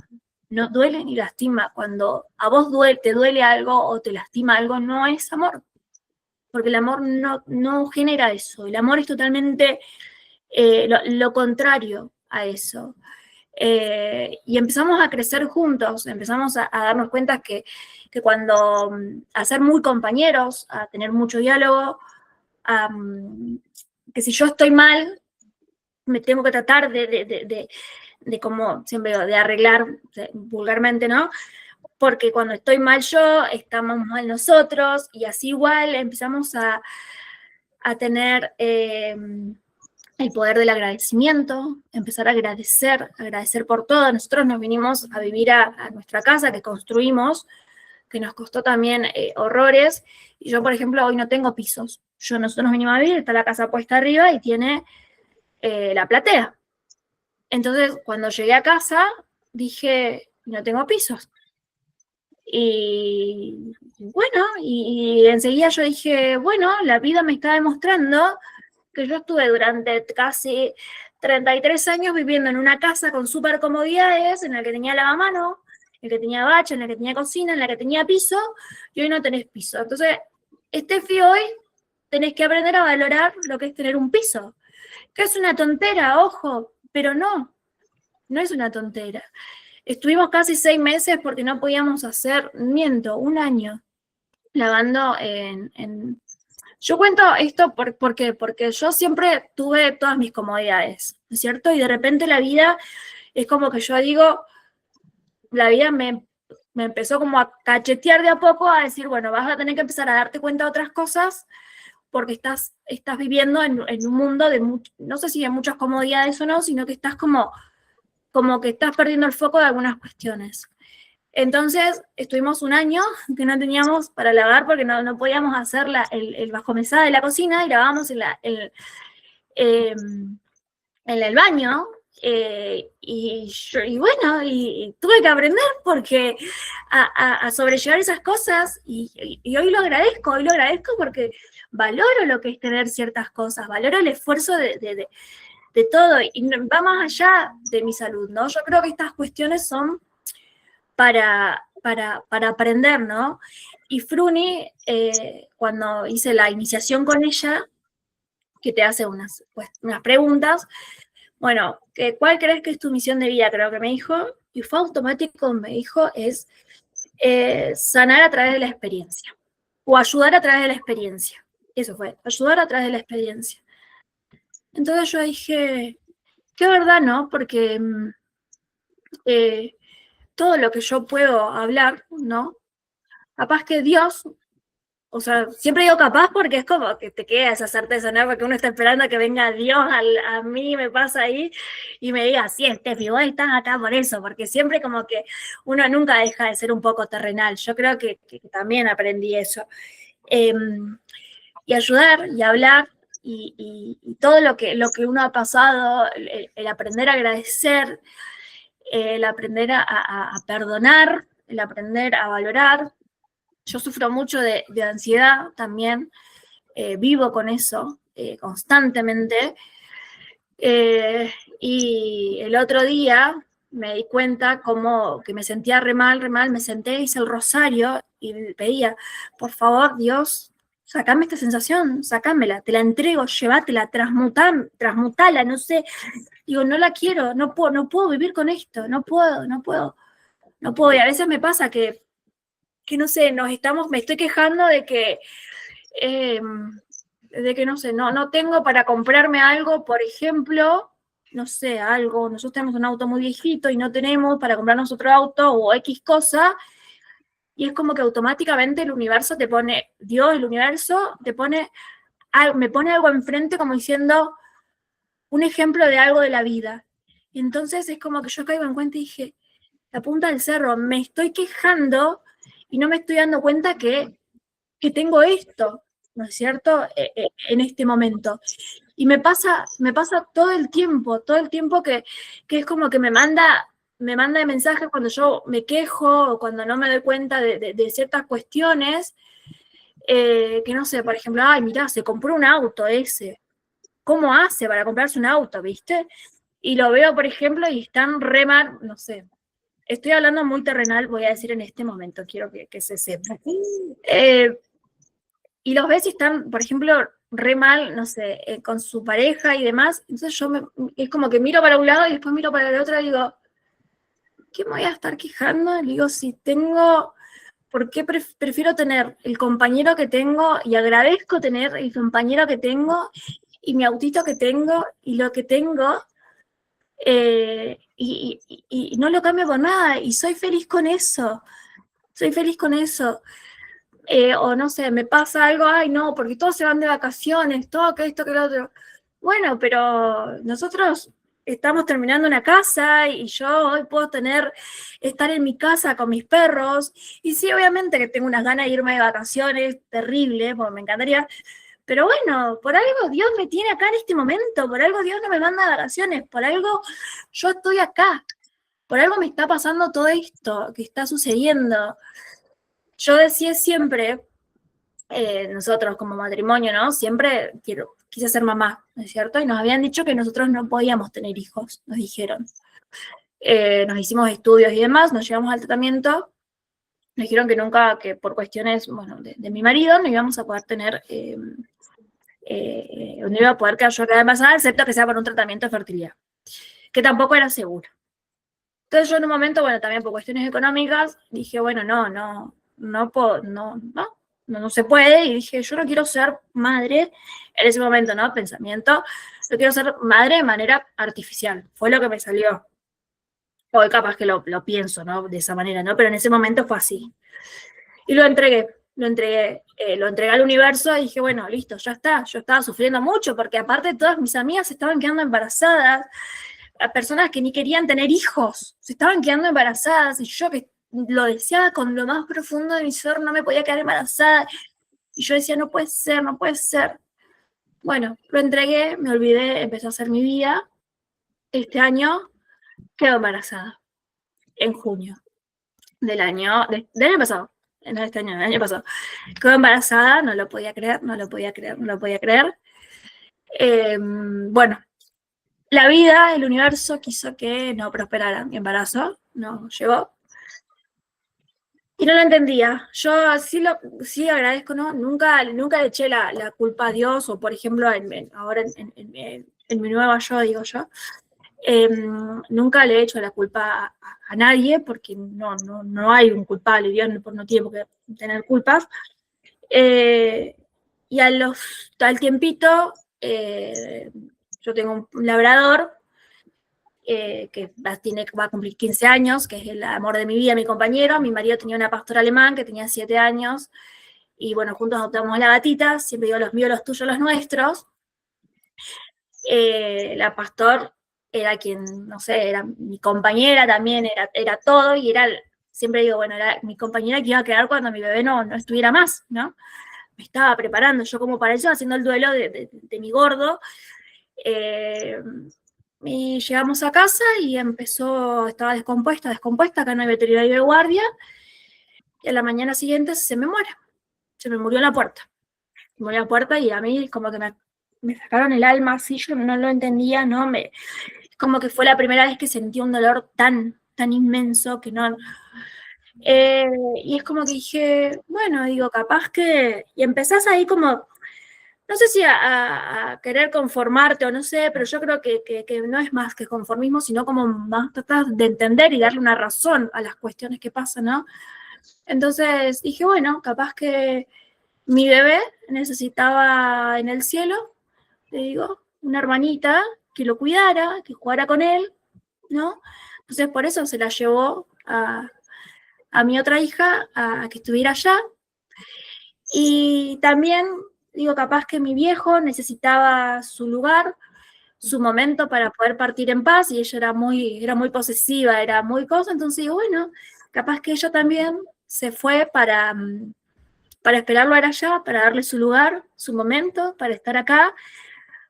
No duele ni lastima. Cuando a vos te duele algo o te lastima algo, no es amor. Porque el amor no genera eso. El amor es totalmente lo contrario a eso. Y empezamos a crecer juntos, empezamos a darnos cuenta que cuando, a ser muy compañeros, a tener mucho diálogo, que si yo estoy mal, me tengo que tratar de como siempre digo, de arreglar vulgarmente, ¿no? Porque cuando estoy mal yo, estamos mal nosotros, y así igual empezamos a tener el poder del agradecimiento, empezar a agradecer por todo. Nosotros nos vinimos a vivir a nuestra casa que construimos, que nos costó también horrores, y yo, por ejemplo, hoy no tengo pisos. Nosotros nos vinimos a vivir, está la casa puesta arriba y tiene la platea. Entonces, cuando llegué a casa, dije, no tengo pisos. Y bueno, y enseguida yo dije, bueno, la vida me está demostrando que yo estuve durante casi 33 años viviendo en una casa con súper comodidades, en la que tenía lavamano, en la que tenía bacha, en la que tenía cocina, en la que tenía piso, y hoy no tenés piso. Entonces, Steffi, hoy tenés que aprender a valorar lo que es tener un piso. Que es una tontera, ojo, pero no es una tontera. Estuvimos casi 6 meses porque no podíamos hacer, un año, lavando Yo cuento esto porque yo siempre tuve todas mis comodidades, ¿no es cierto? Y de repente la vida es como que yo digo, la vida me empezó como a cachetear de a poco, a decir, bueno, vas a tener que empezar a darte cuenta de otras cosas, porque estás viviendo en un mundo de, no sé si de muchas comodidades o no, sino que estás como que estás perdiendo el foco de algunas cuestiones. Entonces, estuvimos un año que no teníamos para lavar porque no podíamos hacer el bajomesada de la cocina, y lavábamos en el baño. Y bueno, y tuve que aprender porque a sobrellevar esas cosas, y hoy lo agradezco porque valoro lo que es tener ciertas cosas, valoro el esfuerzo de todo, y va más allá de mi salud, ¿no? Yo creo que estas cuestiones son para aprender, ¿no? Y Fruni, cuando hice la iniciación con ella, que te hace unas preguntas, bueno, ¿cuál crees que es tu misión de vida? Creo que me dijo, y fue automático, me dijo, es sanar a través de la experiencia, o ayudar a través de la experiencia. Eso fue, ayudar a través de la experiencia. Entonces yo dije, qué verdad, ¿no? Porque todo lo que yo puedo hablar, ¿no? Capaz que Dios, o sea, siempre digo capaz porque es como que te queda esa certeza, ¿no? Porque uno está esperando que venga Dios a mí, me pasa ahí, y me diga, sí, Steffi, vos estás acá por eso, porque siempre como que uno nunca deja de ser un poco terrenal. Yo creo que también aprendí eso. Y ayudar y hablar, y todo lo que uno ha pasado, el aprender a agradecer, el aprender a perdonar, el aprender a valorar. Yo sufro mucho de ansiedad también, vivo con eso constantemente, Y el otro día me di cuenta como que me sentía re mal, me senté, hice el rosario y pedía, por favor, Dios, sacame esta sensación, sacámela, te la entrego, llévatela, transmutala, no sé. Digo, no la quiero, no puedo vivir con esto, no puedo. Y a veces me pasa que no sé, me estoy quejando de que no sé, no tengo para comprarme algo, por ejemplo, no sé, algo, nosotros tenemos un auto muy viejito y no tenemos para comprarnos otro auto o X cosa, y es como que automáticamente el universo te pone, Dios, el universo me pone algo enfrente como diciendo un ejemplo de algo de la vida. Y entonces es como que yo caigo en cuenta y dije, la punta del cerro, me estoy quejando y no me estoy dando cuenta que tengo esto, ¿no es cierto? En este momento. Y me pasa todo el tiempo que es como que me manda mensajes cuando yo me quejo o cuando no me doy cuenta de ciertas cuestiones, que no sé, por ejemplo, ay, mirá, se compró un auto ese. ¿Cómo hace para comprarse un auto, viste? Y lo veo, por ejemplo, y están re mal, no sé. Estoy hablando muy terrenal, voy a decir en este momento, quiero que se sepa. Y los ves y están, por ejemplo, re mal, no sé, con su pareja y demás. Entonces es como que miro para un lado y después miro para el otro y digo, ¿qué me voy a estar quejando? Le digo, si tengo, ¿por qué prefiero tener el compañero que tengo y agradezco tener el compañero que tengo y mi autito que tengo y lo que tengo? Y no lo cambio por nada y soy feliz con eso. O no sé, me pasa algo, ay no, porque todos se van de vacaciones, todo que esto, que lo otro. Bueno, pero nosotros estamos terminando una casa y yo hoy puedo estar en mi casa con mis perros. Y sí, obviamente que tengo unas ganas de irme de vacaciones, terrible, porque me encantaría. Pero bueno, por algo Dios me tiene acá en este momento, por algo Dios no me manda de vacaciones, por algo yo estoy acá, por algo me está pasando todo esto que está sucediendo. Yo decía siempre, nosotros como matrimonio, ¿no? Siempre quise ser mamá, ¿no es cierto? Y nos habían dicho que nosotros no podíamos tener hijos, nos dijeron. Nos hicimos estudios y demás, nos llevamos al tratamiento, nos dijeron que nunca, que por cuestiones, bueno, de mi marido, no íbamos a poder tener, no iba a poder quedar embarazada, excepto que sea por un tratamiento de fertilidad, que tampoco era seguro. Entonces yo en un momento, bueno, también por cuestiones económicas, dije, bueno, no se puede, y dije, yo no quiero ser madre, en ese momento, ¿no? Pensamiento, yo quiero ser madre de manera artificial, fue lo que me salió. Hoy capaz que lo pienso, ¿no? De esa manera, ¿no? Pero en ese momento fue así. Y lo entregué al universo y dije, bueno, listo, ya está. Yo estaba sufriendo mucho porque aparte todas mis amigas se estaban quedando embarazadas, a personas que ni querían tener hijos, se estaban quedando embarazadas y yo que lo deseaba con lo más profundo de mi ser, no me podía quedar embarazada. Y yo decía, no puede ser, no puede ser. Bueno, lo entregué, me olvidé, empecé a hacer mi vida. Este año quedo embarazada, en junio del año pasado. No este año, del año pasado. Quedo embarazada, no lo podía creer. Bueno, la vida, el universo quiso que no prosperara mi embarazo, no llegó. Y no lo entendía. Yo sí agradezco, ¿no? Nunca le eché la culpa a Dios, o por ejemplo, ahora en mi nueva yo, digo yo, nunca le he hecho la culpa a nadie, porque no hay un culpable, Dios no tiene por qué tener culpas. Y al tiempito, yo tengo un labrador, que va a cumplir 15 años, que es el amor de mi vida, mi compañero. Mi marido tenía una pastora alemán que tenía 7 años, y bueno, juntos adoptamos la gatita, siempre digo los míos, los tuyos, los nuestros. La pastor era quien, no sé, era mi compañera también, era todo, y siempre digo, bueno, era mi compañera que iba a quedar cuando mi bebé no estuviera más, ¿no? Me estaba preparando yo como para eso, haciendo el duelo de mi gordo. Y llegamos a casa y estaba descompuesta, acá no hay veterinario de guardia, y a la mañana siguiente se me murió en la puerta. Y a mí como que me sacaron el alma así, yo no lo entendía, ¿no? Como que fue la primera vez que sentí un dolor tan inmenso que no... y es como que dije, bueno, digo, capaz que... Y empezás ahí como, no sé si a querer conformarte o no sé, pero yo creo que no es más que conformismo, sino como más tratar de entender y darle una razón a las cuestiones que pasan, ¿no? Entonces dije, bueno, capaz que mi bebé necesitaba en el cielo, le digo, una hermanita que lo cuidara, que jugara con él, ¿no? Entonces por eso se la llevó a mi otra hija a que estuviera allá. Y también, digo, capaz que mi viejo necesitaba su lugar, su momento para poder partir en paz, y ella era muy posesiva, era muy cosa, entonces digo, bueno, capaz que ella también se fue para esperarlo a él allá, para darle su lugar, su momento, para estar acá.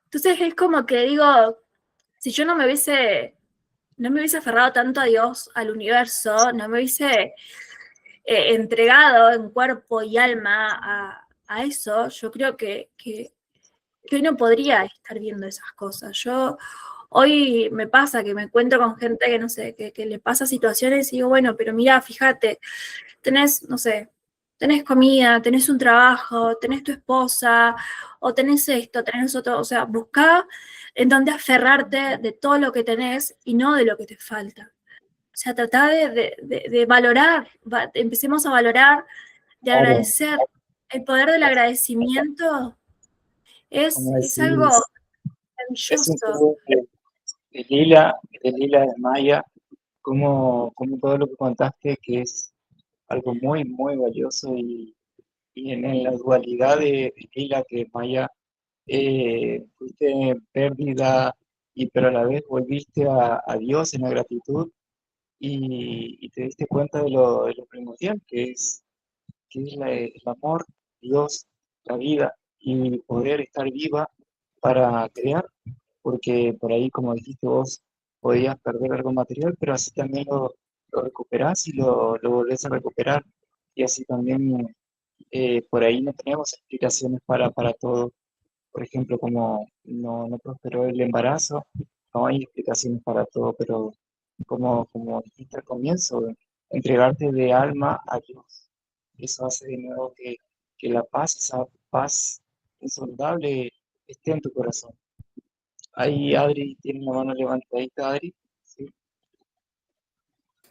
Entonces es como que digo, si yo no me hubiese aferrado tanto a Dios, al universo, no me hubiese entregado en cuerpo y alma a eso, yo creo que hoy no podría estar viendo esas cosas. Yo hoy me pasa que me encuentro con gente que, no sé, que le pasa situaciones y digo, bueno, pero mira, fíjate, tenés, no sé, tenés comida, tenés un trabajo, tenés tu esposa, o tenés esto, tenés otro, o sea, buscá en dónde aferrarte de todo lo que tenés y no de lo que te falta. O sea, tratá de valorar, empecemos a valorar, de Claro, agradecer. El poder del agradecimiento como es algo decís, es maravilloso. increíble de Lila de Maya, como todo lo que contaste, que es algo muy, muy valioso y en la dualidad de Lila que Maya, fuiste en pérdida, pero a la vez volviste a Dios en la gratitud y te diste cuenta de lo primordial que es el amor, Dios, la vida y poder estar viva para crear, porque por ahí, como dijiste vos, podías perder algo material, pero así también lo recuperás y lo volvés a recuperar. Y así también por ahí no tenemos explicaciones para todo. Por ejemplo, como no prosperó el embarazo, no hay explicaciones para todo, pero como dijiste al comienzo, entregarte de alma a Dios. Eso hace de nuevo que la paz, esa paz insondable, esté en tu corazón. Ahí Adri tiene la mano levantadita, Adri. Sí.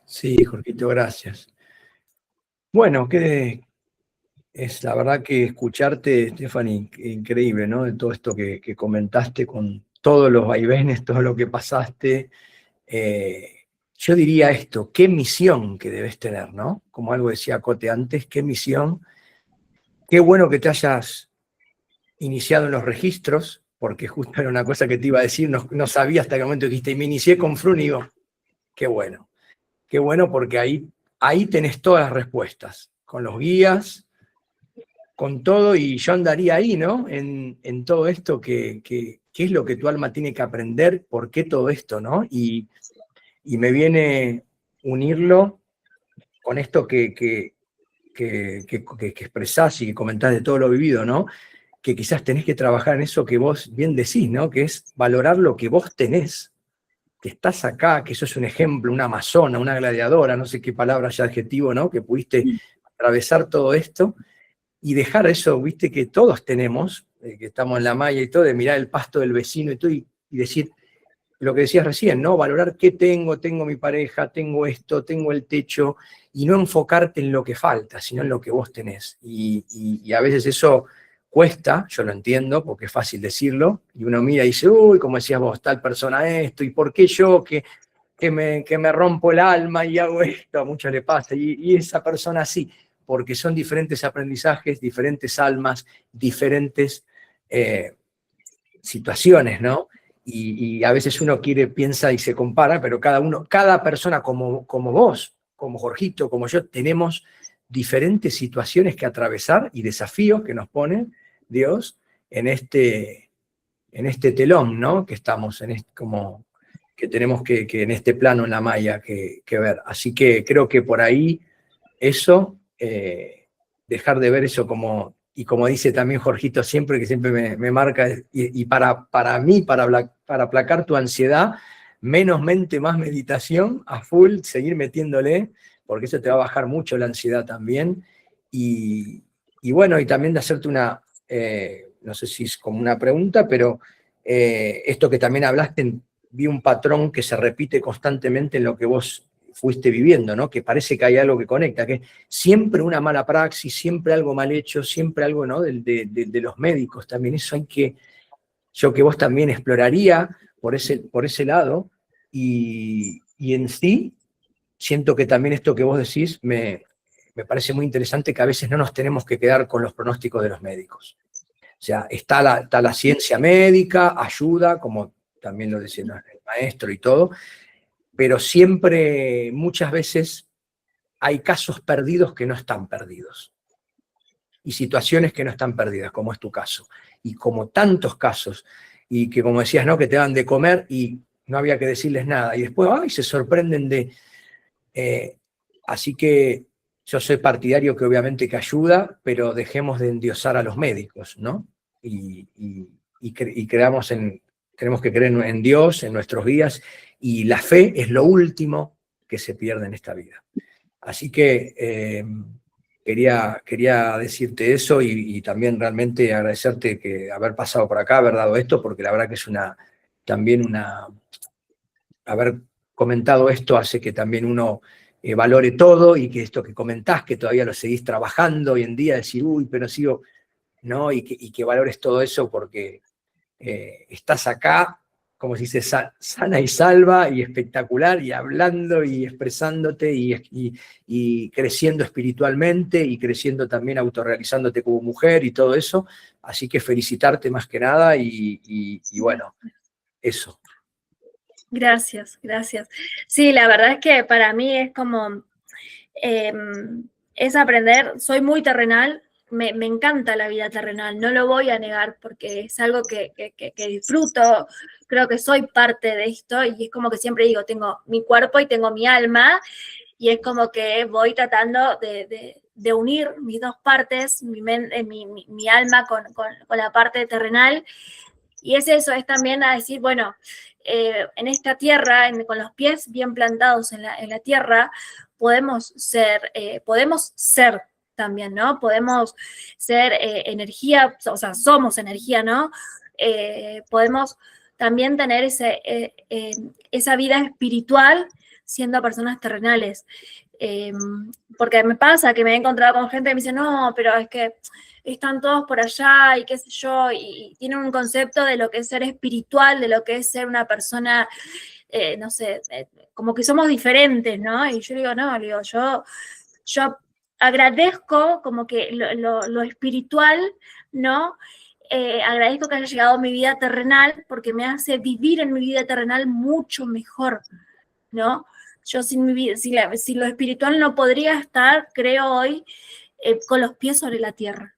Sí, Jorgito, gracias. Bueno, es la verdad que escucharte, Stephanie, increíble, ¿no? De todo esto que comentaste con todos los vaivenes, todo lo que pasaste. Yo diría esto, qué misión que debes tener, ¿no? Como algo decía Cote antes, qué misión. Qué bueno que te hayas iniciado en los registros, porque justo era una cosa que te iba a decir, no sabía hasta el momento que dijiste, y me inicié con Frun y digo, qué bueno porque ahí tenés todas las respuestas, con los guías, con todo, y yo andaría ahí, ¿no? En todo esto, qué es lo que tu alma tiene que aprender, por qué todo esto, ¿no? Y me viene unirlo con esto que expresás y que comentás de todo lo vivido, ¿no? Que quizás tenés que trabajar en eso que vos bien decís, ¿no? Que es valorar lo que vos tenés, que estás acá, que sos un ejemplo, una amazona, una gladiadora, no sé qué palabra ya adjetivo, ¿no? Que pudiste atravesar todo esto y dejar eso, viste, que todos tenemos, que estamos en la malla y todo, de mirar el pasto del vecino y todo, y decir, lo que decías recién, ¿no? Valorar qué tengo mi pareja, tengo esto, tengo el techo, y no enfocarte en lo que falta, sino en lo que vos tenés. Y a veces eso cuesta, yo lo entiendo, porque es fácil decirlo, y uno mira y dice, uy, como decías vos, tal persona esto, y por qué yo que me rompo el alma y hago esto, a muchos le pasa, y esa persona sí, porque son diferentes aprendizajes, diferentes almas, diferentes situaciones, ¿no? Y a veces uno piensa y se compara, pero cada persona como vos, como Jorgito, como yo, tenemos diferentes situaciones que atravesar y desafíos que nos pone Dios en este telón, ¿no? Que estamos, como que tenemos que en este plano, en la malla, que ver. Así que creo que por ahí eso, dejar de ver eso como y como dice también Jorgito siempre, que siempre me marca, y para mí, para aplacar tu ansiedad, menos mente, más meditación, a full, seguir metiéndole, porque eso te va a bajar mucho la ansiedad también. Y bueno, y también de hacerte una, no sé si es como una pregunta, pero esto que también hablaste, vi un patrón que se repite constantemente en lo que vos fuiste viviendo, ¿no? Que parece que hay algo que conecta, que siempre una mala praxis, siempre algo mal hecho, siempre algo, ¿no? De los médicos también, eso hay que, yo que vos también exploraría por ese lado, y en sí, siento que también esto que vos decís me parece muy interesante, que a veces no nos tenemos que quedar con los pronósticos de los médicos. O sea, está la ciencia médica, ayuda, como también lo decía el maestro y todo, pero siempre, muchas veces, hay casos perdidos que no están perdidos. Y situaciones que no están perdidas, como es tu caso. Y como tantos casos, y que como decías, ¿no? Que te dan de comer y no había que decirles nada. Y después, ¡ay! Se sorprenden de... así que yo soy partidario que obviamente que ayuda, pero dejemos de endiosar a los médicos, ¿no? Y creamos tenemos que creer en Dios, en nuestros días, y la fe es lo último que se pierde en esta vida. Así que quería decirte eso y también realmente agradecerte que haber pasado por acá, haber dado esto, porque la verdad que es haber comentado esto hace que también uno valore todo, y que esto que comentás, que todavía lo seguís trabajando hoy en día, decir, uy, pero sigo, ¿no? Y que valores todo eso porque estás acá, como se dice, sana y salva y espectacular, y hablando y expresándote y creciendo espiritualmente y creciendo también autorrealizándote como mujer y todo eso. Así que felicitarte más que nada y bueno, eso. Gracias, gracias. Sí, la verdad es que para mí es como, es aprender, soy muy terrenal, me encanta la vida terrenal, no lo voy a negar porque es algo que disfruto, creo que soy parte de esto y es como que siempre digo, tengo mi cuerpo y tengo mi alma y es como que voy tratando de unir mis dos partes, mi alma con la parte terrenal. Y es eso, es también a decir, bueno, en esta tierra, con los pies bien plantados en la tierra, podemos ser también, ¿no? Podemos ser energía, o sea, somos energía, ¿no? Podemos también tener esa vida espiritual siendo personas terrenales. Porque me pasa que me he encontrado con gente que me dice, no, pero es que están todos por allá y qué sé yo, y tienen un concepto de lo que es ser espiritual, de lo que es ser una persona, no sé, como que somos diferentes, ¿no? Y yo digo, no, digo, yo agradezco como que lo espiritual, ¿no? Agradezco que haya llegado a mi vida terrenal porque me hace vivir en mi vida terrenal mucho mejor, ¿no? Yo sin lo espiritual no podría estar, creo hoy, con los pies sobre la tierra.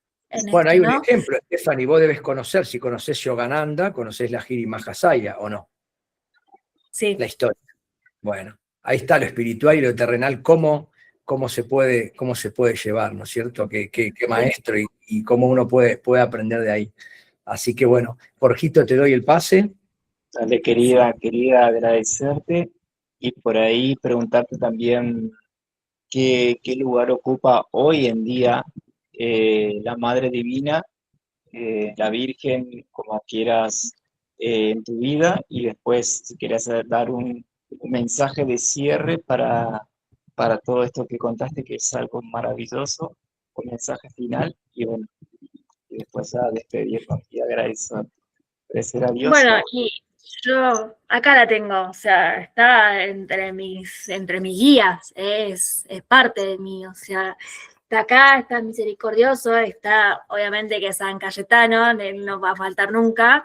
Bueno, hay un ejemplo, Stephanie, vos debes conocer, si conocés Yogananda, conocés la Giri Mahasaya, ¿o no? Sí. La historia. Bueno, ahí está lo espiritual y lo terrenal, cómo se puede llevar, ¿no es cierto? Qué maestro y cómo uno puede aprender de ahí. Así que bueno, Jorgito, te doy el pase. Dale, querida, agradecerte y por ahí preguntarte también qué lugar ocupa hoy en día la Madre Divina, la Virgen, como quieras, en tu vida, y después si quieres dar un mensaje de cierre para todo esto que contaste, que es algo maravilloso, un mensaje final, y bueno, y después a despedirnos y agradecer a Dios. Bueno, y yo acá la tengo, o sea, está entre mis guías, es parte de mí, o sea, está acá, está misericordioso, está obviamente que San Cayetano, él no va a faltar nunca,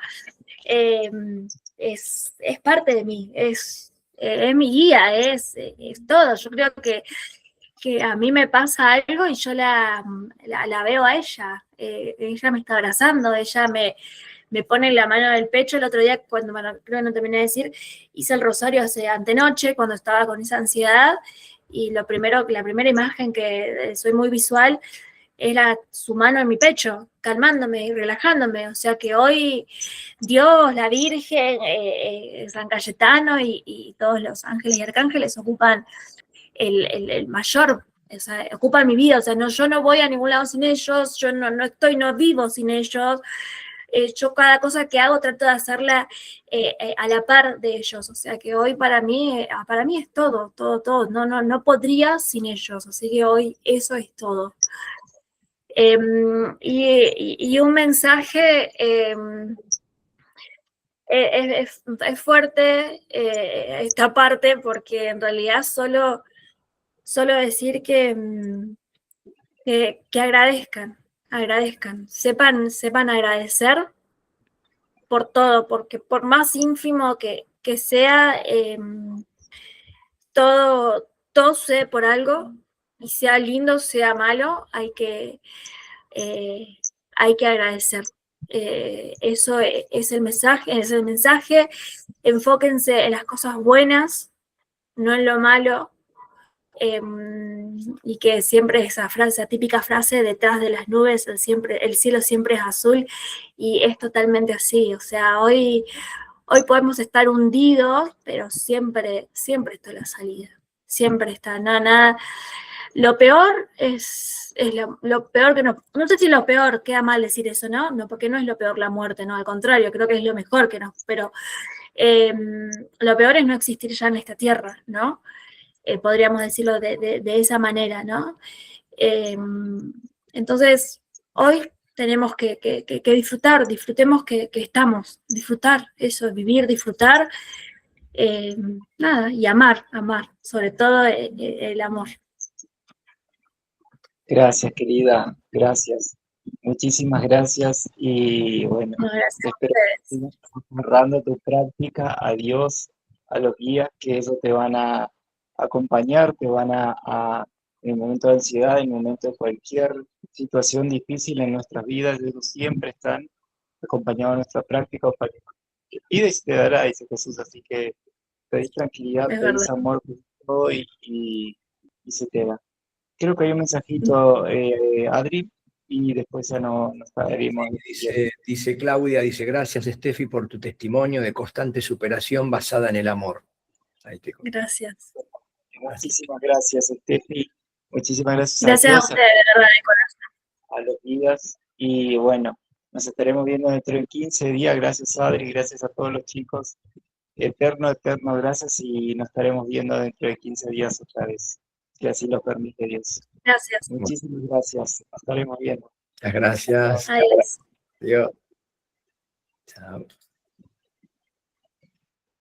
es parte de mí, es mi guía, es todo. Yo creo que a mí me pasa algo y yo la veo a ella. Ella me está abrazando, ella me pone la mano en el pecho. El otro día, cuando, bueno, creo que no terminé de decir, hice el rosario antenoche, cuando estaba con esa ansiedad, y la primera imagen, que soy muy visual, era su mano en mi pecho, calmándome y relajándome. O sea que hoy Dios, la Virgen, San Cayetano y todos los ángeles y arcángeles ocupan el mayor, o sea, ocupan mi vida. O sea, no, yo no voy a ningún lado sin ellos, yo no vivo sin ellos. Yo cada cosa que hago trato de hacerla a la par de ellos, o sea que hoy para mí es todo, todo, no podría sin ellos, así que hoy eso es todo. Y un mensaje, es fuerte esta parte, porque en realidad solo decir que agradezcan, sepan agradecer por todo, porque por más ínfimo que sea, todo sucede por algo, y sea lindo, sea malo, hay que agradecer. Eso es el mensaje, enfóquense en las cosas buenas, no en lo malo. Y que siempre esa típica frase, detrás de las nubes el cielo siempre es azul, y es totalmente así. O sea, hoy podemos estar hundidos, pero siempre está la salida, siempre está. Nada. Lo peor es lo peor que no sé si lo peor, queda mal decir eso, ¿no? No, porque no es lo peor la muerte, no, al contrario, creo que es lo mejor que no, pero lo peor es no existir ya en esta tierra, ¿no? Podríamos decirlo de esa manera, ¿no? Entonces, hoy tenemos que disfrutemos que estamos, disfrutar, eso, vivir, disfrutar, nada, y amar, sobre todo el amor. Gracias, querida, gracias. Muchísimas gracias y bueno, No, gracias a espero ustedes. que sigas honrando tu práctica a Dios, a los guías, que eso te van a acompañar, te van en el momento de ansiedad, en el momento de cualquier situación difícil en nuestras vidas, ellos siempre están acompañados de nuestra práctica. Que pides y te dará, dice Jesús, así que pedís tranquilidad, Es pedís verdad. amor por todo y se te da. Creo que hay un mensajito, Adri, y después ya nos estaremos despidiendo. Dice Claudia, dice, gracias Steffi por tu testimonio de constante superación basada en el amor. Ahí te contesto. Gracias. Muchísimas gracias, Steffi. Muchísimas gracias Gracias a Dios, ustedes, de verdad, de corazón. a los guías. Y bueno, nos estaremos viendo dentro de 15 días. Gracias, Adri, gracias a todos los chicos. Eterno, gracias, y nos estaremos viendo dentro de 15 días otra vez, si así lo permite Dios. Gracias. Muchísimas gracias. Nos estaremos viendo. Muchas gracias. Adiós. Adiós. Chao.